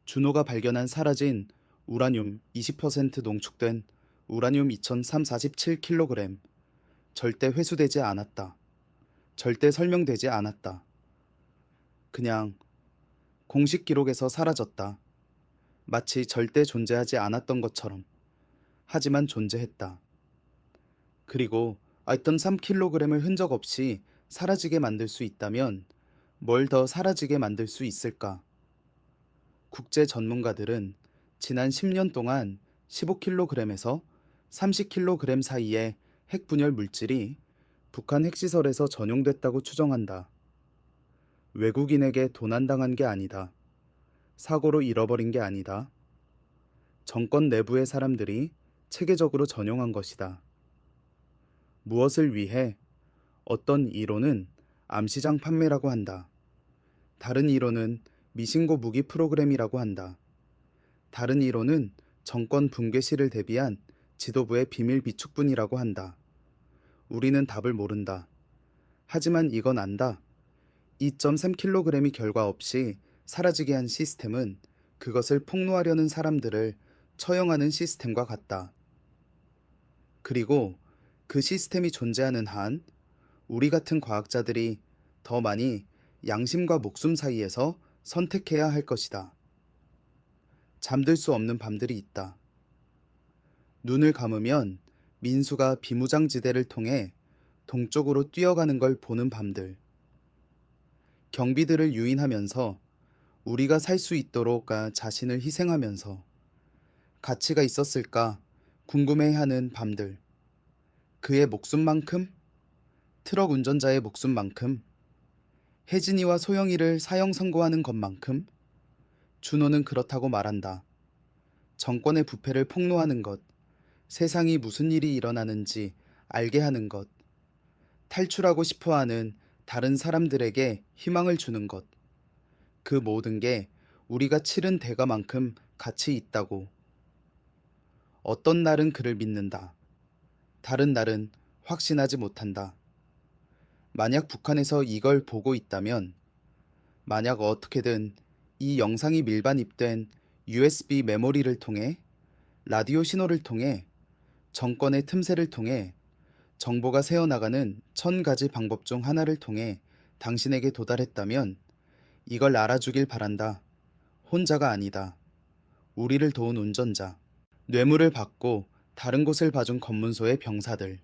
준호가 발견한 사라진 우라늄 20% 농축된 우라늄 2347kg. 절대 회수되지 않았다. 절대 설명되지 않았다. 그냥 공식 기록에서 사라졌다. 마치 절대 존재하지 않았던 것처럼. 하지만 존재했다. 그리고 어떤 3kg을 흔적 없이 사라지게 만들 수 있다면 뭘 더 사라지게 만들 수 있을까? 국제 전문가들은 지난 10년 동안 15kg에서 30kg 사이의 핵분열 물질이 북한 핵시설에서 전용됐다고 추정한다. 외국인에게 도난당한 게 아니다. 사고로 잃어버린 게 아니다. 정권 내부의 사람들이 체계적으로 전용한 것이다. 무엇을 위해? 어떤 이론은 암시장 판매라고 한다. 다른 이론은 미신고 무기 프로그램이라고 한다. 다른 이론은 정권 붕괴 시를 대비한 지도부의 비밀 비축분이라고 한다. 우리는 답을 모른다. 하지만 이건 안다. 2.3kg이 결과 없이 사라지게 한 시스템은 그것을 폭로하려는 사람들을 처형하는 시스템과 같다. 그리고 그 시스템이 존재하는 한 우리 같은 과학자들이 더 많이 양심과 목숨 사이에서 선택해야 할 것이다. 잠들 수 없는 밤들이 있다. 눈을 감으면 민수가 비무장지대를 통해 동쪽으로 뛰어가는 걸 보는 밤들. 경비들을 유인하면서 우리가 살 수 있도록 자신을 희생하면서 가치가 있었을까 궁금해하는 밤들. 그의 목숨만큼? 트럭 운전자의 목숨만큼? 혜진이와 소영이를 사형 선고하는 것만큼? 준호는 그렇다고 말한다. 정권의 부패를 폭로하는 것, 세상이 무슨 일이 일어나는지 알게 하는 것, 탈출하고 싶어하는 다른 사람들에게 희망을 주는 것, 그 모든 게 우리가 치른 대가만큼 가치 있다고. 어떤 날은 그를 믿는다. 다른 날은 확신하지 못한다. 만약 북한에서 이걸 보고 있다면, 만약 어떻게든 이 영상이 밀반입된 USB 메모리를 통해, 라디오 신호를 통해, 정권의 틈새를 통해, 정보가 새어나가는 1000가지 방법 중 하나를 통해 당신에게 도달했다면 이걸 알아주길 바란다. 혼자가 아니다. 우리를 도운 운전자, 뇌물을 받고 다른 곳을 봐준 검문소의 병사들,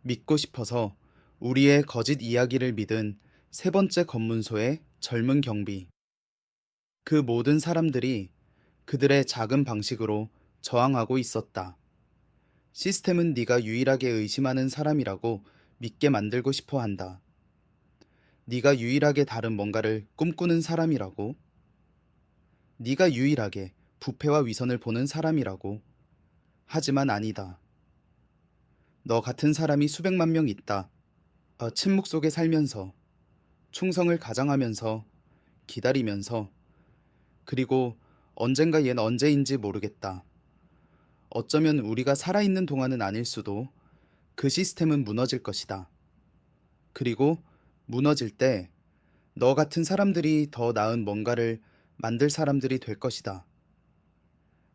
믿고 싶어서 우리의 거짓 이야기를 믿은 세 번째 검문소의 젊은 경비. 그 모든 사람들이 그들의 작은 방식으로 저항하고 있었다. 시스템은 네가 유일하게 의심하는 사람이라고 믿게 만들고 싶어 한다. 네가 유일하게 다른 뭔가를 꿈꾸는 사람이라고. 네가 유일하게 부패와 위선을 보는 사람이라고. 하지만 아니다. 너 같은 사람이 수백만 명 있다. 침묵 속에 살면서, 충성을 가장하면서, 기다리면서, 그리고 언젠가 얜 언제인지 모르겠다. 어쩌면 우리가 살아있는 동안은 아닐 수도. 그 시스템은 무너질 것이다. 그리고 무너질 때 너 같은 사람들이 더 나은 뭔가를 만들 사람들이 될 것이다.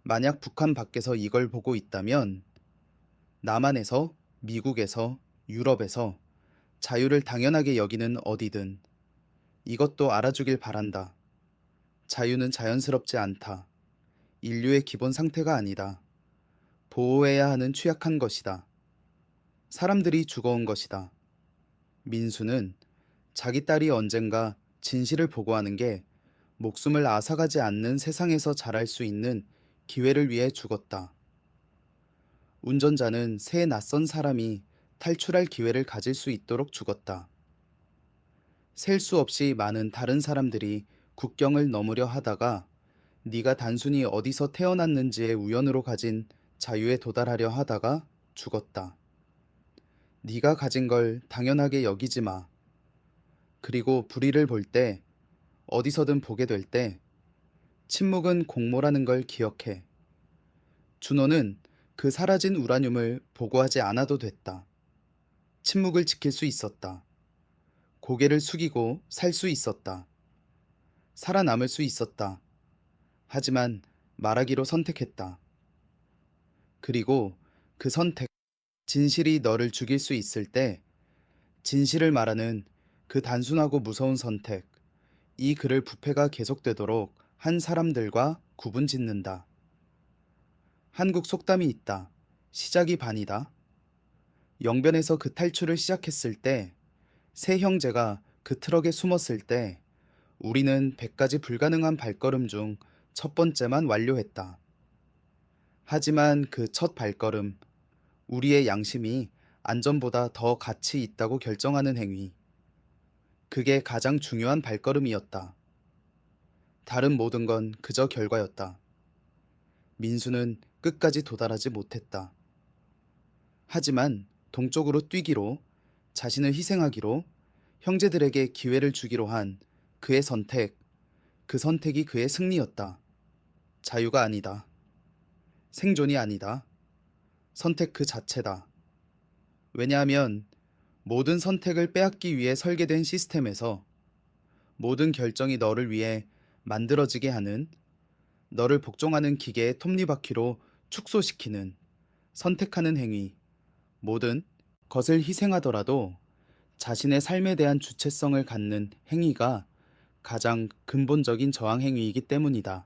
만약 북한 밖에서 이걸 보고 있다면 남한에서, 미국에서, 유럽에서 자유를 당연하게 여기는 어디든 이것도 알아주길 바란다. 자유는 자연스럽지 않다. 인류의 기본 상태가 아니다. 보호해야 하는 취약한 것이다. 사람들이 죽어온 것이다. 민수는 자기 딸이 언젠가 진실을 보고하는 게 목숨을 앗아가지 않는 세상에서 자랄 수 있는 기회를 위해 죽었다. 운전자는 새 낯선 사람이 탈출할 기회를 가질 수 있도록 죽었다. 셀 수 없이 많은 다른 사람들이 국경을 넘으려 하다가 네가 단순히 어디서 태어났는지의 우연으로 가진 자유에 도달하려 하다가 죽었다. 네가 가진 걸 당연하게 여기지 마. 그리고 불의를 볼 때, 어디서든 보게 될 때, 침묵은 공모라는 걸 기억해. 준호는 그 사라진 우라늄을 보고하지 않아도 됐다. 침묵을 지킬 수 있었다. 고개를 숙이고 살 수 있었다. 살아남을 수 있었다. 하지만 말하기로 선택했다. 그리고 그 선택, 진실이 너를 죽일 수 있을 때, 진실을 말하는 그 단순하고 무서운 선택, 이 글을 부패가 계속되도록 한 사람들과 구분 짓는다. 한국 속담이 있다. 시작이 반이다. 영변에서 그 탈출을 시작했을 때, 세 형제가 그 트럭에 숨었을 때, 우리는 100가지 불가능한 발걸음 중 첫 번째만 완료했다. 하지만 그 첫 발걸음, 우리의 양심이 안전보다 더 가치 있다고 결정하는 행위. 그게 가장 중요한 발걸음이었다. 다른 모든 건 그저 결과였다. 민수는 끝까지 도달하지 못했다. 하지만 동쪽으로 뛰기로, 자신을 희생하기로, 형제들에게 기회를 주기로 한 그의 선택, 그 선택이 그의 승리였다. 자유가 아니다. 생존이 아니다. 선택 그 자체다. 왜냐하면 모든 선택을 빼앗기 위해 설계된 시스템에서 모든 결정이 너를 위해 만들어지게 하는, 너를 복종하는 기계의 톱니바퀴로 축소시키는, 선택하는 행위, 모든 것을 희생하더라도 자신의 삶에 대한 주체성을 갖는 행위가 가장 근본적인 저항 행위이기 때문이다.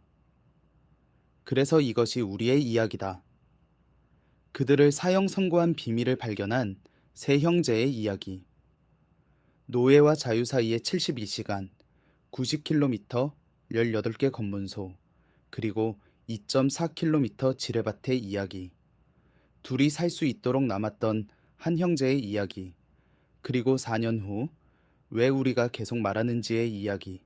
그래서 이것이 우리의 이야기다. 그들을 사형 선고한 비밀을 발견한 세 형제의 이야기. 노예와 자유 사이의 72시간, 90km, 18개 검문소, 그리고 2.4km 지뢰밭의 이야기. 둘이 살 수 있도록 남았던 한 형제의 이야기. 그리고 4년 후, 왜 우리가 계속 말하는지의 이야기.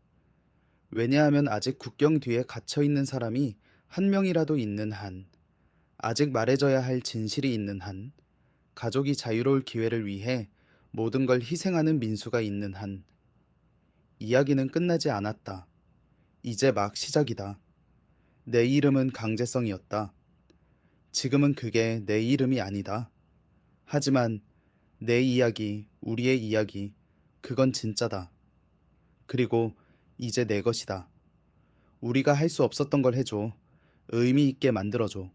왜냐하면 아직 국경 뒤에 갇혀 있는 사람이 한 명이라도 있는 한, 아직 말해져야 할 진실이 있는 한, 가족이 자유로울 기회를 위해 모든 걸 희생하는 민수가 있는 한, 이야기는 끝나지 않았다. 이제 막 시작이다. 내 이름은 강제성이었다. 지금은 그게 내 이름이 아니다. 하지만 내 이야기, 우리의 이야기, 그건 진짜다. 그리고 이제 내 것이다. 우리가 할 수 없었던 걸 해줘. 의미 있게 만들어줘.